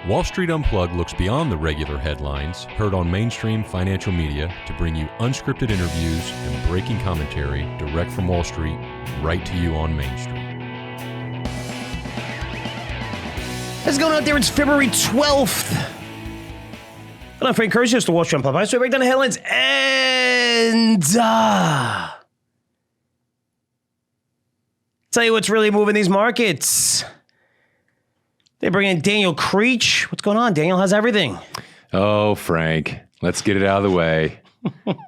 Wall Street Unplugged looks beyond the regular headlines heard on mainstream financial media to bring you unscripted interviews and breaking commentary direct from Wall Street right to you on Main Street. What's going on out there? It's February 12th. Hello, Frank Curzio, it's the Wall Street Unplugged. So we break down the headlines and tell you what's really moving these markets. They bring in Daniel Creech. What's going on, Daniel? How's everything? Oh, Frank, let's get it out of the way.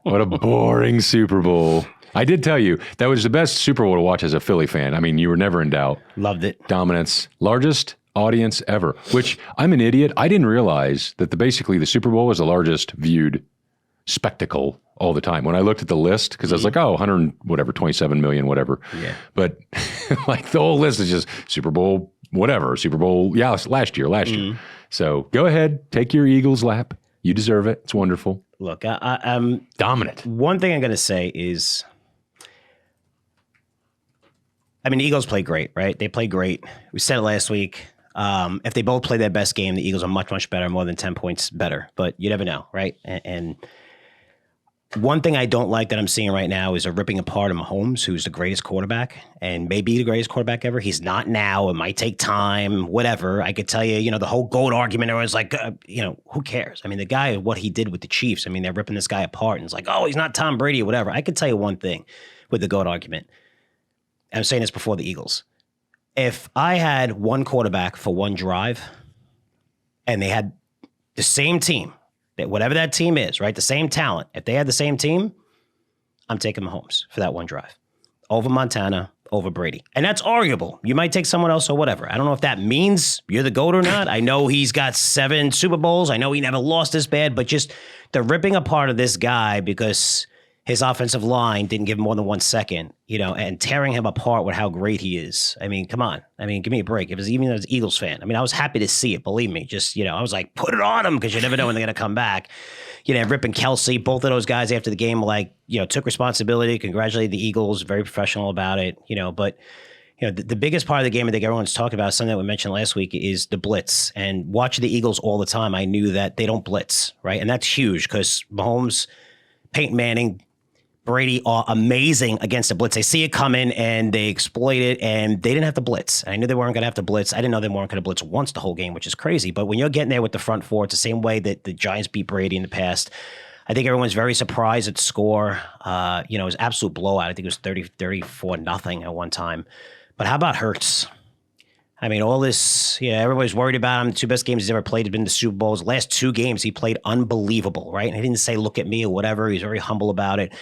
What a boring Super Bowl. I did tell you, that was the best Super Bowl to watch as a Philly fan. I mean, you were never in doubt. Loved it. Dominance. Largest audience ever, which I'm an idiot. I didn't realize that basically the Super Bowl was the largest viewed spectacle all the time. When I looked at the list, because I was like, 27 million, whatever. Yeah. But like the whole list is just Super Bowl, whatever. Super Bowl, last year. So go ahead, take your Eagles lap. You deserve it. It's wonderful. Look, I'm dominant. One thing I'm going to say is, I mean, the Eagles play great, right? They play great. We said it last week. If they both play their best game, the Eagles are much, much better, more than 10 points better. But you never know, right? And one thing I don't like that I'm seeing right now is a ripping apart of Mahomes, who's the greatest quarterback and maybe the greatest quarterback ever. He's not now. It might take time, whatever. I could tell you, the whole GOAT argument, everyone's like, who cares? I mean, the guy, what he did with the Chiefs, I mean, they're ripping this guy apart and it's like, oh, he's not Tom Brady or whatever. I could tell you one thing with the GOAT argument. I'm saying this before the Eagles. If I had one quarterback for one drive and they had the same team, that whatever that team is, right, the same talent, if they had the same team, I'm taking Mahomes for that one drive over Montana, over Brady. And that's arguable. You might take someone else or whatever. I don't know if that means you're the GOAT or not. I know he's got 7 Super Bowls. I know he never lost this bad, but just the ripping apart of this guy because his offensive line didn't give him more than 1 second, and tearing him apart with how great he is. I mean, come on. I mean, give me a break. If it was even as an Eagles fan, I mean, I was happy to see it. Believe me. Just, I was like, put it on him because you never know when they're going to come back. Rip and Kelsey, both of those guys after the game, took responsibility, congratulated the Eagles, very professional about it, but the biggest part of the game I think everyone's talking about, something that we mentioned last week, is the blitz. And watching the Eagles all the time, I knew that they don't blitz, right? And that's huge because Mahomes, Peyton Manning, Brady are amazing against the blitz. They see it coming and they exploit it, and they didn't have to blitz. I knew they weren't going to have to blitz. I didn't know they weren't going to blitz once the whole game, which is crazy. But when you're getting there with the front four, it's the same way that the Giants beat Brady in the past. I think everyone's very surprised at the score. It was an absolute blowout. I think it was 34-0 at one time. But how about Hurts? I mean, all this, everybody's worried about him. The 2 best games he's ever played have been the Super Bowls. The last 2 games, he played unbelievable, right? And he didn't say, look at me or whatever. He's very humble about it.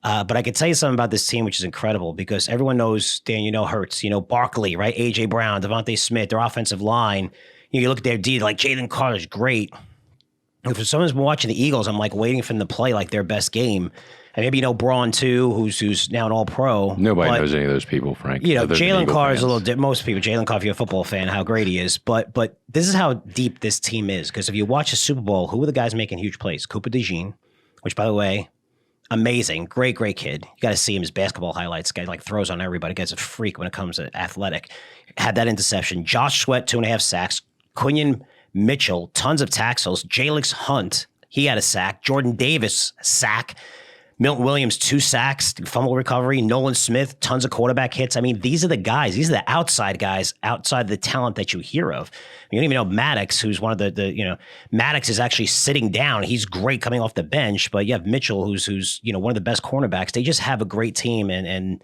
But I could tell you something about this team, which is incredible, because everyone knows, Dan, Hurts, Barkley, right? A.J. Brown, Devontae Smith, their offensive line. You look at their D, like Jalen Carter's great. If someone's been watching the Eagles, I'm waiting for them to play like their best game. And maybe Braun too, who's now an All-Pro. Nobody knows any of those people, Frank. Jalen Carter is a little different. Most people, Jalen Carter, if you're a football fan, how great he is. But this is how deep this team is. Because if you watch the Super Bowl, who are the guys making huge plays? Cooper DeJean, which, by the way, amazing, great kid. You got to see him, his basketball highlights. Guy throws on everybody. Guy's a freak when it comes to athletic. Had that interception. Josh Sweat, 2.5 sacks. Quinion Mitchell, tons of tackles. Jalix Hunt, he had a sack. Jordan Davis, sack. Milton Williams, 2 sacks, fumble recovery. Nolan Smith, tons of quarterback hits. I mean, these are the guys. These are the outside guys, outside the talent that you hear of. You don't even know Maddox, who's one of the Maddox is actually sitting down. He's great coming off the bench, but you have Mitchell, who's one of the best cornerbacks. They just have a great team, and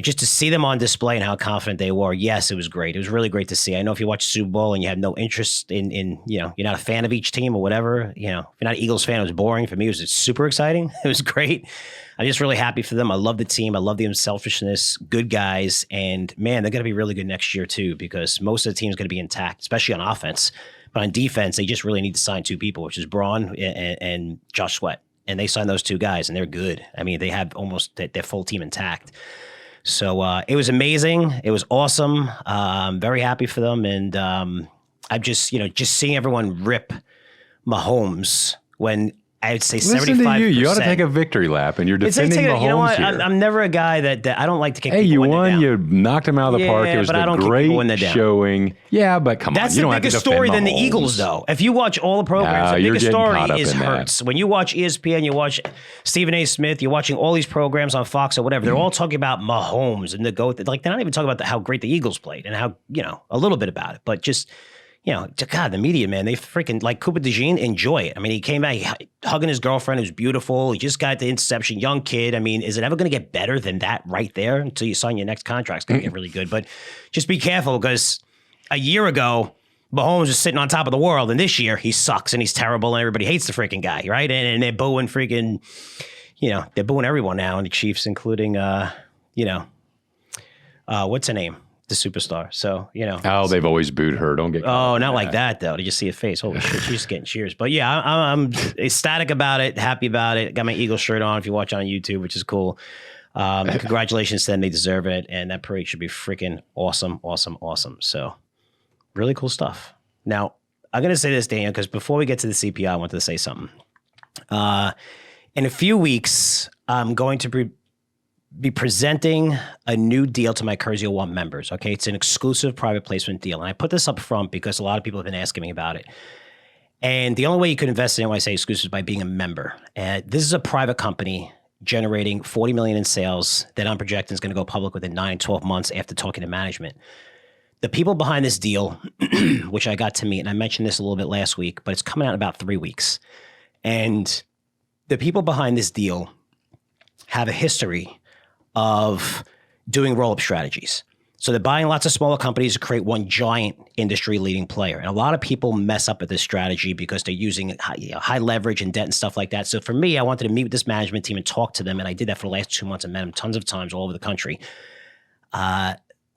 just to see them on display and how confident they were. Yes, it was great. It was really great to see. I know if you watch Super Bowl and you have no interest in you're not a fan of each team or whatever, if you're not an Eagles fan, it was boring. For me, it was super exciting. It was great. I'm just really happy for them. I love the team. I love the unselfishness, good guys. And man, they're going to be really good next year too, because most of the team is going to be intact, especially on offense. But on defense, they just really need to sign 2 people, which is Braun and Josh Sweat. And they signed those 2 guys and they're good. I mean, they have almost their full team intact. So it was amazing. It was awesome. Very happy for them. And I'm just seeing everyone rip Mahomes when I would say Listen 75%. to you. You ought to take a victory lap, and you're defending Mahomes you know what? here. I'm never a guy that I don't like to kick Hey, people you when they're won. down. You knocked him out of the park. It was but I don't the kick people when they're great down. showing. Yeah, but come That's on. You a don't have to bigger defend story than the Mahomes. Eagles, though. If you watch all the programs, the you're biggest getting story caught up is in that. Hurts. When you watch ESPN, you watch Stephen A. Smith, you're watching all these programs on Fox or whatever. They're all talking about Mahomes and the GOAT. Like, they're not even talking about how great the Eagles played and how, a little bit about it, but just. God, the media, man, they freaking, like Cooper DeJean, enjoy it. I mean, he came back hugging his girlfriend who's beautiful. He just got the interception, young kid. I mean, is it ever going to get better than that right there until you sign your next contract? It's going to get really good. But just be careful because a year ago, Mahomes was sitting on top of the world. And this year, he sucks and he's terrible and everybody hates the freaking guy, right? And they're booing freaking, they're booing everyone now, and the Chiefs, including, what's her name? The superstar. So, Oh, they've always booed her. Don't get Oh, not like that, though. Did you see her face? Holy shit, she's getting cheers. But yeah, I'm ecstatic about it, happy about it. Got my Eagles shirt on if you watch on YouTube, which is cool. Congratulations to them. They deserve it. And that parade should be freaking awesome, awesome, awesome. So really cool stuff. Now, I'm going to say this, Daniel, because before we get to the CPI, I wanted to say something. In a few weeks, I'm going to be presenting a new deal to my Curzio One members. Okay, it's an exclusive private placement deal, and I put this up front because a lot of people have been asking me about it. And the only way you could invest in it when I say exclusive is by being a member. And this is a private company generating $40 million in sales that I'm projecting is going to go public within 9 and 12 months after talking to management. The people behind this deal, which I got to meet, and I mentioned this a little bit last week, but it's coming out in about 3 weeks. And the people behind this deal have a history of doing roll-up strategies. So they're buying lots of smaller companies to create one giant industry-leading player. And a lot of people mess up at this strategy because they're using high leverage and debt and stuff like that. So for me, I wanted to meet with this management team and talk to them. And I did that for the last 2 months and met them tons of times all over the country.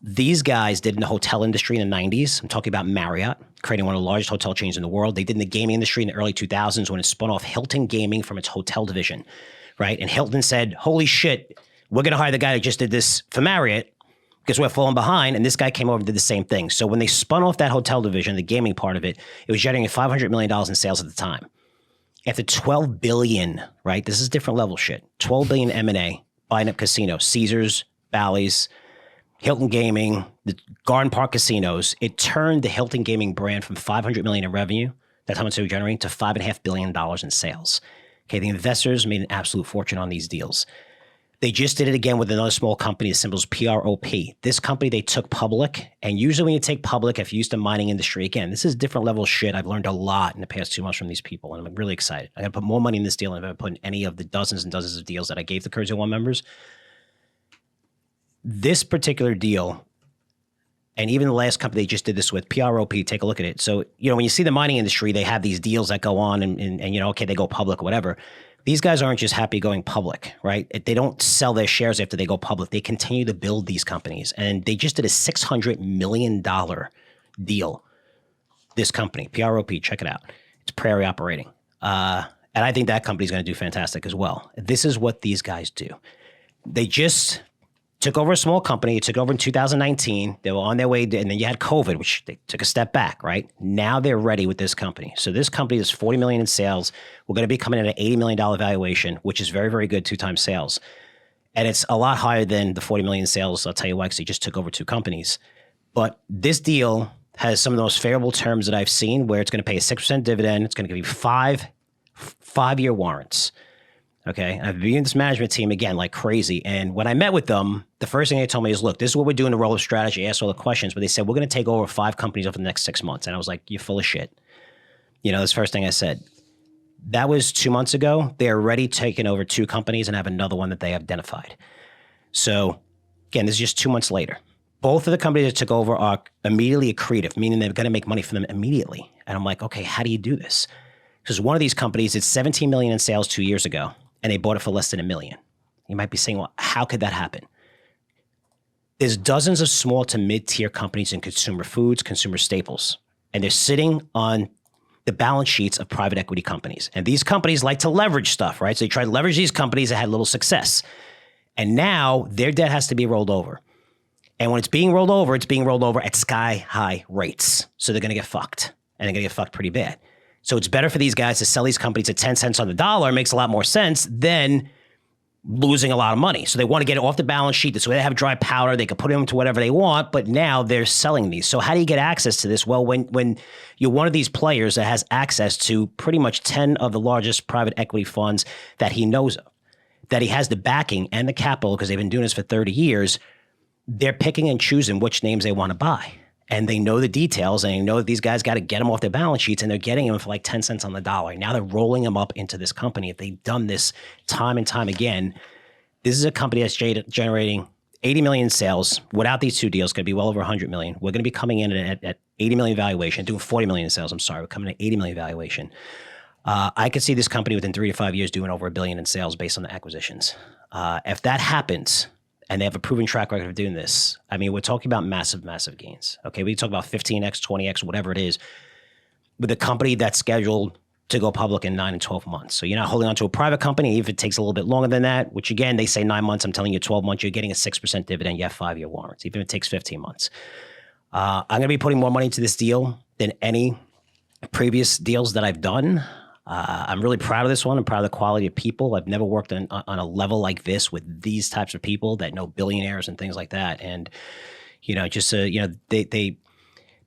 These guys did in the hotel industry in the 90s. I'm talking about Marriott, creating one of the largest hotel chains in the world. They did in the gaming industry in the early 2000s when it spun off Hilton Gaming from its hotel division, right? And Hilton said, holy shit, we're going to hire the guy that just did this for Marriott because we're falling behind. And this guy came over and did the same thing. So when they spun off that hotel division, the gaming part of it, it was generating $500 million in sales at the time. After $12 billion, right? This is different level shit. $12 billion M&A, buying up casinos, Caesars, Bally's, Hilton Gaming, the Garden Park casinos. It turned the Hilton Gaming brand from $500 million in revenue, that's how much they were generating, to $5.5 billion in sales. Okay, the investors made an absolute fortune on these deals. They just did it again with another small company. The symbol is PROP. This company they took public. And usually when you take public, if you're used to mining industry, again, this is different level shit. I've learned a lot in the past 2 months from these people. And I'm really excited. I'm going to put more money in this deal than I've ever put in any of the dozens and dozens of deals that I gave the Curzio One members. This particular deal, and even the last company they just did this with, PROP, take a look at it. So, when you see the mining industry, they have these deals that go on and okay, they go public or whatever. These guys aren't just happy going public, right? They don't sell their shares after they go public. They continue to build these companies. And they just did a $600 million deal. This company, PROP, check it out. It's Prairie Operating. And I think that company's going to do fantastic as well. This is what these guys do. They just took over a small company. It took over in 2019. They were on their way, and then you had COVID, which they took a step back, right? Now they're ready with this company. So this company is $40 million in sales. We're going to be coming in at an $80 million valuation, which is very, very good, 2x sales. And it's a lot higher than the $40 million in sales. I'll tell you why, because they just took over 2 companies. But this deal has some of the most favorable terms that I've seen, where it's going to pay a 6% dividend. It's going to give you 5-year warrants. Okay. I've been in this management team again, like crazy. And when I met with them, the first thing they told me is, look, this is what we're doing to roll up strategy. I asked all the questions, but they said, we're going to take over 5 companies over the next 6 months. And I was like, you're full of shit. That's the first thing I said. That was 2 months ago. They're already taking over 2 companies and have another one that they have identified. So again, this is just 2 months later. Both of the companies that took over are immediately accretive, meaning they're going to make money from them immediately. And I'm like, okay, how do you do this? Because one of these companies, it's $17 million in sales 2 years ago, and they bought it for less than $1 million. You might be saying, well, how could that happen? There's dozens of small to mid-tier companies in consumer foods, consumer staples, and they're sitting on the balance sheets of private equity companies. And these companies like to leverage stuff, right? So they try to leverage these companies that had little success. And now their debt has to be rolled over. And when it's being rolled over at sky-high rates. So they're going to get fucked. And they're going to get fucked pretty bad. So it's better for these guys to sell these companies at 10 cents on the dollar. It makes a lot more sense than losing a lot of money. So they want to get it off the balance sheet. This way they have dry powder. They can put it into whatever they want, but now they're selling these. So how do you get access to this? Well, when you're one of these players that has access to pretty much 10 of the largest private equity funds that he knows of, that he has the backing and the capital because they've been doing this for 30 years, they're picking and choosing which names they want to buy. And they know the details, and they know that these guys got to get them off their balance sheets, and they're getting them for like 10 cents on the dollar. Now they're rolling them up into this company. If they've done this time and time again, this is a company that's generating 80 million sales. Without these two deals, it's going to be well over 100 million. We're going to be coming in at 80 million valuation, doing 40 million in sales. I'm sorry, we're coming at 80 million valuation. I could see this company within 3 to 5 years doing over $1 billion in sales based on the acquisitions. If that happens, and they have a proven track record of doing this, I mean, we're talking about massive, massive gains. Okay, we talk about 15x, 20x, whatever it is, with a company that's scheduled to go public in 9 and 12 months. So you're not holding on to a private company. If it takes a little bit longer than that, which again, they say 9 months, I'm telling you 12 months, you're getting a 6% dividend. You have 5-year warrants, even if it takes 15 months. I'm going to be putting more money into this deal than any previous deals that I've done. I'm really proud of this one. I'm proud of the quality of people. I've never worked on a level like this with these types of people that know billionaires and things like that. And,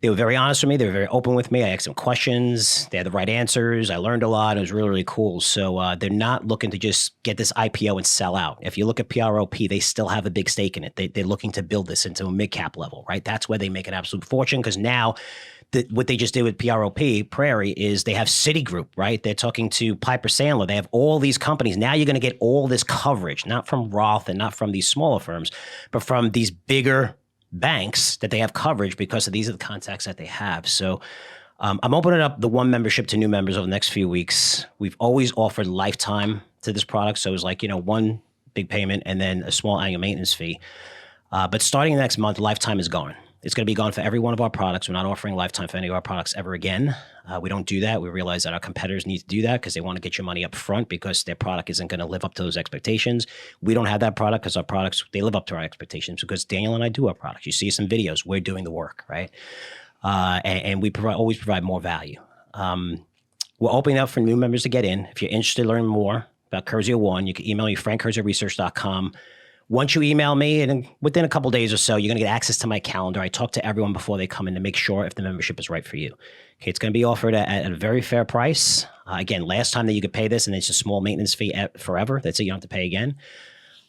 they were very honest with me. They were very open with me. I asked them questions. They had the right answers. I learned a lot. It was really, really cool. So they're not looking to just get this IPO and sell out. If you look at PROP, they still have a big stake in it. They're looking to build this into a mid-cap level, right? That's where they make an absolute fortune, because now what they just did with PROP, Prairie, is they have Citigroup, right? They're talking to Piper Sandler. They have all these companies. Now you're going to get all this coverage, not from Roth and not from these smaller firms, but from these bigger banks that they have coverage because of these are the contacts that they have. So I'm opening up the One membership to new members over the next few weeks. We've always offered lifetime to this product. So it was like, one big payment and then a small annual maintenance fee. But starting next month, lifetime is gone. It's going to be gone for every one of our products. We're not offering lifetime for any of our products ever again. We don't do that. We realize that our competitors need to do that because they want to get your money up front because their product isn't going to live up to those expectations. We don't have that product because our products, they live up to our expectations because Daniel and I do our products. You see some videos, we're doing the work, right? And we always provide more value. We're opening up for new members to get in. If you're interested in learning more about Curzio One, you can email me, frankcurzioresearch.com. Once you email me, and within a couple of days or so, you're going to get access to my calendar. I talk to everyone before they come in to make sure if the membership is right for you. Okay, it's going to be offered at a very fair price. Again, last time that you could pay this, and it's a small maintenance fee forever. That's it. You don't have to pay again.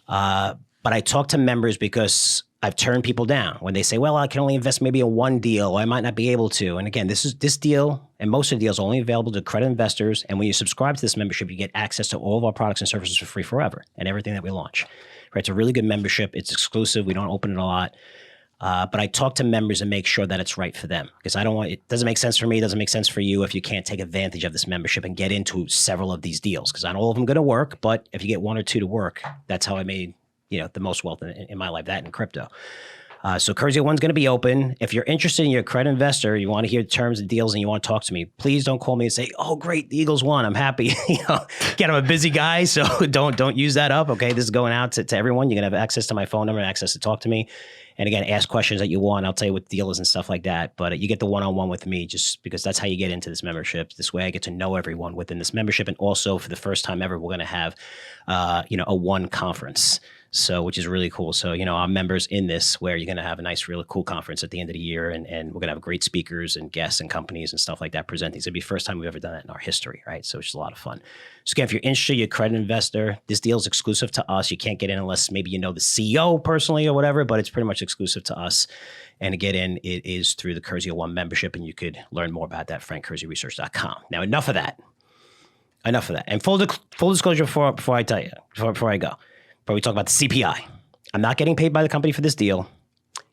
But I talk to members because I've turned people down when they say, well, I can only invest maybe in one deal, or I might not be able to. And again, this deal and most of the deals are only available to credit investors. And when you subscribe to this membership, you get access to all of our products and services for free forever and everything that we launch. Right, it's a really good membership. It's exclusive. We don't open it a lot. But I talk to members and make sure that it's right for them because it doesn't make sense for me. It doesn't make sense for you if you can't take advantage of this membership and get into several of these deals because not all of them going to work. But if you get one or two to work, that's how I made the most wealth in my life, that in crypto. So Curzio One's going to be open. If you're interested in your credit investor, you want to hear terms and deals and you want to talk to me, please don't call me and say, oh, great, the Eagles won. I'm happy. Again, I'm a busy guy, so don't use that up. Okay, this is going out to everyone. You're going to have access to my phone number and access to talk to me. And again, ask questions that you want. I'll tell you what the deal is and stuff like that. But you get the one-on-one with me just because that's how you get into this membership. This way I get to know everyone within this membership. And also for the first time ever, we're going to have, a one conference. So, which is really cool. So, our members in this, where you're going to have a nice, really cool conference at the end of the year. And we're going to have great speakers and guests and companies and stuff like that presenting. So it'll be the first time we've ever done that in our history, right? So it's a lot of fun. So again, if you're interested, you're a credit investor, this deal is exclusive to us. You can't get in unless maybe you know the CEO personally or whatever, but it's pretty much exclusive to us. And to get in, it is through the Curzio One membership. And you could learn more about that at frankcurzioresearch.com. Now, enough of that. And full disclosure before I tell you, before I go. But we talk about the CPI. I'm not getting paid by the company for this deal.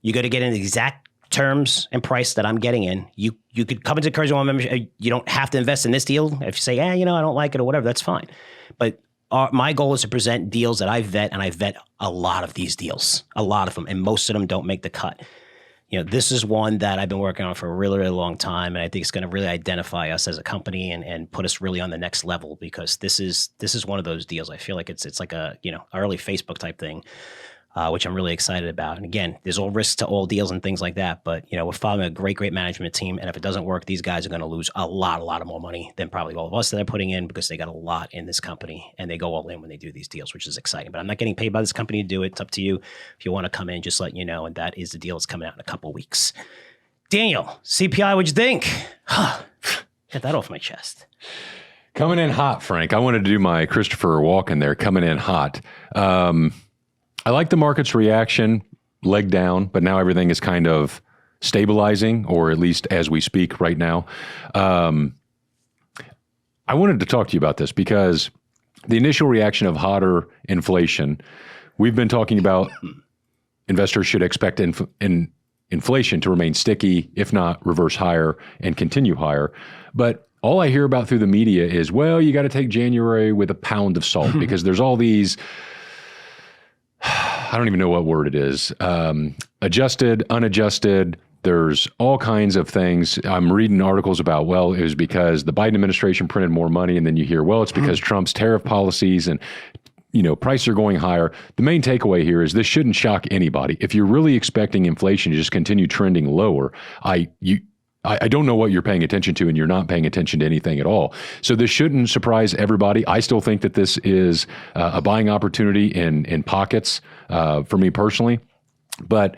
You got to get in the exact terms and price that I'm getting in. You could come into Curzio One membership. You don't have to invest in this deal. If you say, I don't like it or whatever, that's fine. But my goal is to present deals that I vet, and I vet a lot of these deals, a lot of them, and most of them don't make the cut. This is one that I've been working on for a really, really long time, and I think it's going to really identify us as a company and put us really on the next level because this is one of those deals. I feel like it's like a early Facebook type thing. which I'm really excited about. And again, there's all risks to all deals and things like that. But, we're following a great management team. And if it doesn't work, these guys are going to lose a lot of more money than probably all of us that are putting in, because they got a lot in this company and they go all in when they do these deals, which is exciting. But I'm not getting paid by this company to do it. It's up to you. If you want to come in, just let you know. And that is the deal that's coming out in a couple of weeks. Daniel, CPI, what'd you think? Get that off my chest. Coming in hot, Frank. I wanted to do my Christopher Walken there, coming in hot. I like the market's reaction, leg down, but now everything is kind of stabilizing, or at least as we speak right now. I wanted to talk to you about this because the initial reaction of hotter inflation, we've been talking about investors should expect inflation to remain sticky, if not reverse higher and continue higher. But all I hear about through the media is, well, you got to take January with a pound of salt because there's all these, I don't even know what word it is, adjusted, unadjusted. There's all kinds of things. I'm reading articles about, well, it was because the Biden administration printed more money. And then you hear, well, it's because Trump's tariff policies and, prices are going higher. The main takeaway here is this shouldn't shock anybody. If you're really expecting inflation to just continue trending lower, I don't know what you're paying attention to, and you're not paying attention to anything at all. So this shouldn't surprise everybody. I still think that this is a buying opportunity in pockets for me personally. But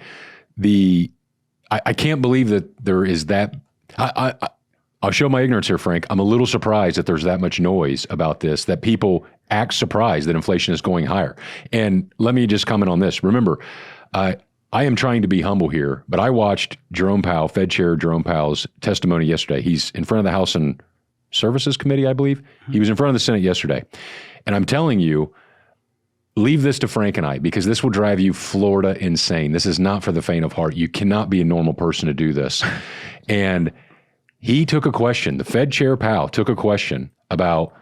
I can't believe that there is that. I'll show my ignorance here, Frank. I'm a little surprised that there's that much noise about this, that people act surprised that inflation is going higher. And let me just comment on this. Remember, I am trying to be humble here, but I watched Jerome Powell, Fed Chair Jerome Powell's testimony yesterday. He's in front of the House and Services Committee, I believe. He was in front of the Senate yesterday. And I'm telling you, leave this to Frank and I, because this will drive you Florida insane. This is not for the faint of heart. You cannot be a normal person to do this. And he took a question, the Fed Chair Powell took a question about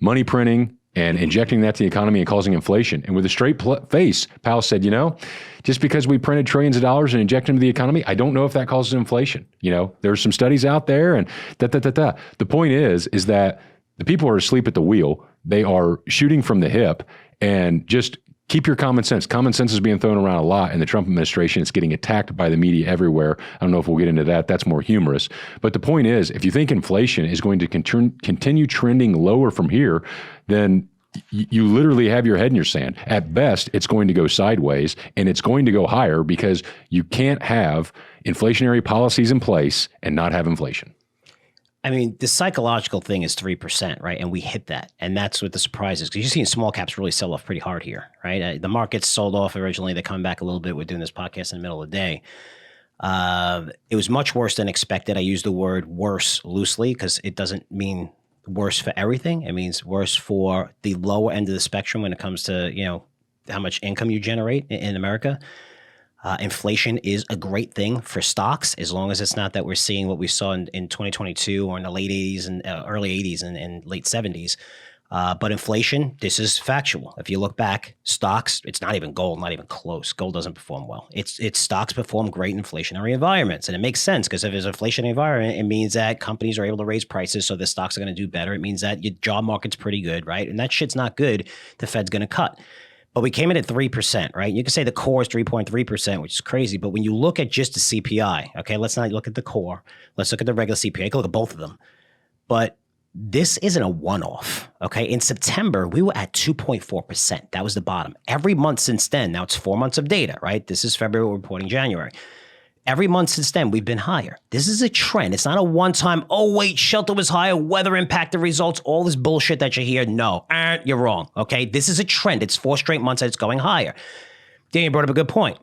money printing and injecting that to the economy and causing inflation. And with a straight face, Powell said, just because we printed trillions of dollars and inject them to the economy, I don't know if that causes inflation. There's some studies out there and da. The point is that the people are asleep at the wheel. They are shooting from the hip, and just keep your common sense. Common sense is being thrown around a lot in the Trump administration. It's getting attacked by the media everywhere. I don't know if we'll get into that. That's more humorous. But the point is, if you think inflation is going to continue trending lower from here, then you literally have your head in your sand. At best, it's going to go sideways, and it's going to go higher because you can't have inflationary policies in place and not have inflation. I mean, the psychological thing is 3%, right? And we hit that. And that's what the surprise is, because you're seeing small caps really sell off pretty hard here, right? The markets sold off originally. They're coming back a little bit. We're doing this podcast in the middle of the day. It was much worse than expected. I use the word worse loosely because it doesn't mean worse for everything. It means worse for the lower end of the spectrum when it comes to, how much income you generate in America. Inflation is a great thing for stocks, as long as it's not that we're seeing what we saw in 2022 or in the late 80s and early 80s and late 70s. But inflation, this is factual. If you look back, stocks, it's not even gold, not even close. Gold doesn't perform well. It's stocks perform great in inflationary environments. And it makes sense, because if there's an inflationary environment, it means that companies are able to raise prices, so the stocks are going to do better. It means that your job market's pretty good, right? And that shit's not good. The Fed's going to cut. But we came in at 3%, right? You can say the core is 3.3%, which is crazy. But when you look at just the CPI, okay, let's not look at the core. Let's look at the regular CPI. You can look at both of them. But this isn't a one-off, okay? In September, we were at 2.4%. That was the bottom. Every month since then, now it's 4 months of data, right? This is February, we're reporting January. Every month since then, we've been higher. This is a trend. It's not a one-time, oh, wait, shelter was higher, weather impacted results, all this bullshit that you hear. No, you're wrong, okay? This is a trend. It's 4 straight months that it's going higher. Daniel brought up a good point.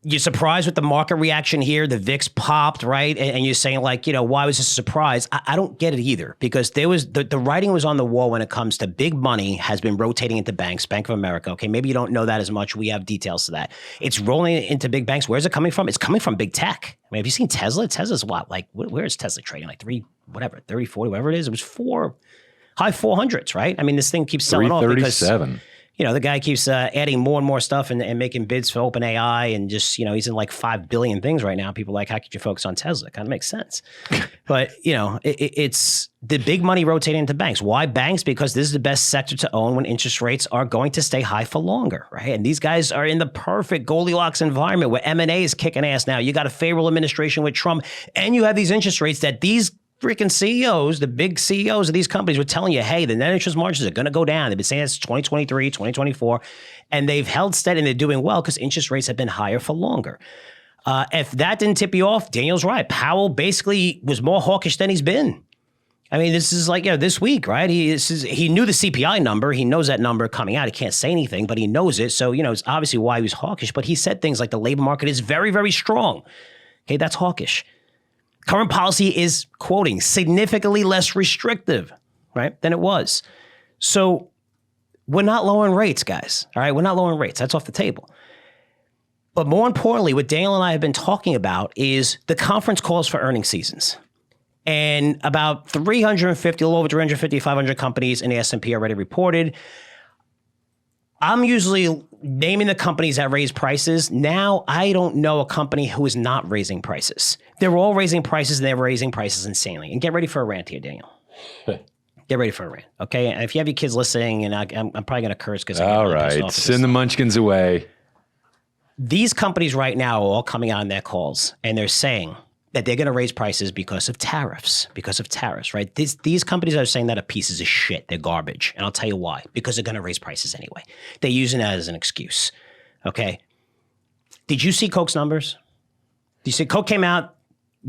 You're surprised with the market reaction here. The VIX popped, right? And you're saying, why was this a surprise? I don't get it either, because there was the writing was on the wall when it comes to big money has been rotating into banks, Bank of America. Okay, maybe you don't know that as much. We have details to that. It's rolling into big banks. Where's it coming from? It's coming from big tech. I mean, have you seen Tesla? Tesla's what? Where is Tesla trading? 30, 40, whatever it is. It was high 400s, right? I mean, this thing keeps selling off because the guy keeps adding more and more stuff and making bids for OpenAI and just, he's in like 5 billion things right now. People are like, how could you focus on Tesla? Kind of makes sense. But, it's the big money rotating into banks. Why banks? Because this is the best sector to own when interest rates are going to stay high for longer, right? And these guys are in the perfect Goldilocks environment where M&A is kicking ass now. You got a favorable administration with Trump, and you have these interest rates that these freaking CEOs, the big CEOs of these companies were telling you, hey, the net interest margins are going to go down. They've been saying this 2023, 2024, and they've held steady and they're doing well because interest rates have been higher for longer. If that didn't tip you off, Daniel's right. Powell basically was more hawkish than he's been. I mean, this is like, this week, right? He knew the CPI number. He knows that number coming out. He can't say anything, but he knows it. So, it's obviously why he was hawkish. But he said things like the labor market is very, very strong. Okay, that's hawkish. Current policy is, quoting, significantly less restrictive, right, than it was. So we're not lowering rates, guys. All right, we're not lowering rates. That's off the table. But more importantly, what Daniel and I have been talking about is the conference calls for earnings seasons. And about 350, a little over 350, 500 companies in the S&P already reported. I'm usually naming the companies that raise prices. Now, I don't know a company who is not raising prices. They're all raising prices, and they're raising prices insanely. And get ready for a rant here, Daniel. Get ready for a rant, okay? And if you have your kids listening, and I'm probably going to curse because all right, send the munchkins away. These companies right now are all coming out on their calls, and they're saying that they're going to raise prices because of tariffs, right? These companies are saying that are pieces of shit. They're garbage. And I'll tell you why. Because they're going to raise prices anyway. They're using that as an excuse, okay? Did you see Coke's numbers? Did you see Coke came out,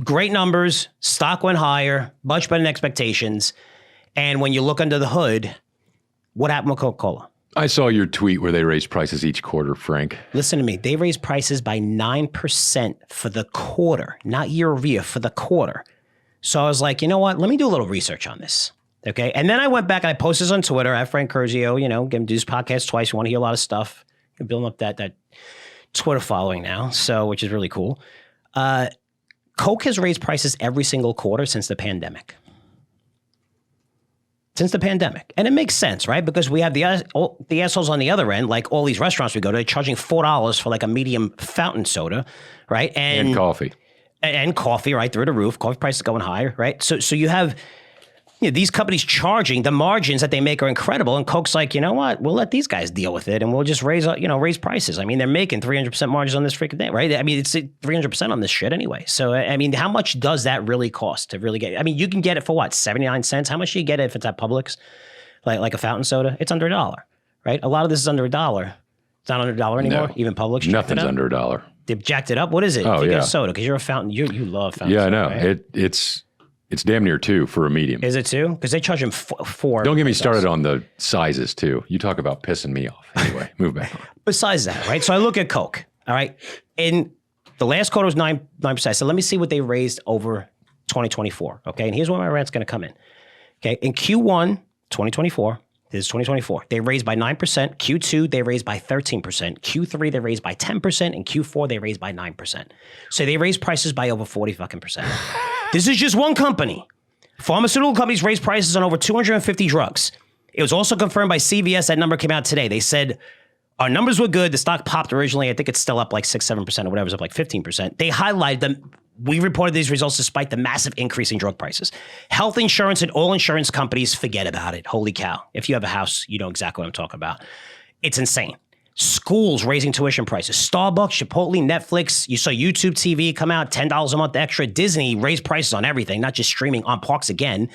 great numbers, stock went higher, much better than expectations. And when you look under the hood, what happened with Coca-Cola? I saw your tweet where they raised prices each quarter, Frank. Listen to me. They raised prices by 9% for the quarter, not year over year, for the quarter. So I was like, you know what? Let me do a little research on this. Okay. And then I went back and I posted this on Twitter. I have Frank Curzio, get him do this podcast twice. You want to hear a lot of stuff. I'm building up that Twitter following now, which is really cool. Coke has raised prices every single quarter since the pandemic. And it makes sense, right? Because we have the assholes on the other end, like all these restaurants we go to, they're charging $4 for like a medium fountain soda, right? And coffee. And coffee, right, through the roof. Coffee prices going higher, right? So you have these companies charging, the margins that they make are incredible. And Coke's like, you know what? We'll let these guys deal with it and we'll just raise prices. I mean, they're making 300% margins on this freaking thing, right? I mean, it's 300% on this shit anyway. So, I mean, how much does that really cost to really get? I mean, you can get it for what, 79 cents? How much do you get it if it's at Publix? Like a fountain soda? It's under $1, right? A lot of this is under $1. It's not under $1 anymore, No. Even Publix. Nothing's under $1. They've jacked it up. What is it? Oh, you get yeah. a soda, because you're a fountain. You love fountain Yeah, soda, I know. right? It's damn near $2 for a medium. Is it $2? Because they charge him $4. Don't get me started on the sizes too. You talk about pissing me off. Anyway, move back on. Besides that, right? So I look at Coke, all right? In the last quarter was 9%. So let me see what they raised over 2024, okay? And here's where my rant's going to come in. Okay, in Q1 2024, this is 2024, they raised by 9%. Q2, they raised by 13%. Q3, they raised by 10%. And Q4, they raised by 9%. So they raised prices by over 40%. This is just one company. Pharmaceutical companies raised prices on over 250 drugs. It was also confirmed by CVS. That number came out today. They said, our numbers were good. The stock popped originally. I think it's still up like 6-7% or whatever. It's up like 15%. They highlighted them. We reported these results despite the massive increase in drug prices. Health insurance and all insurance companies, forget about it. Holy cow. If you have a house, you know exactly what I'm talking about. It's insane. Schools raising tuition prices. Starbucks, Chipotle, Netflix. You saw YouTube TV come out, $10 a month extra. Disney raised prices on everything, not just streaming, on parks again.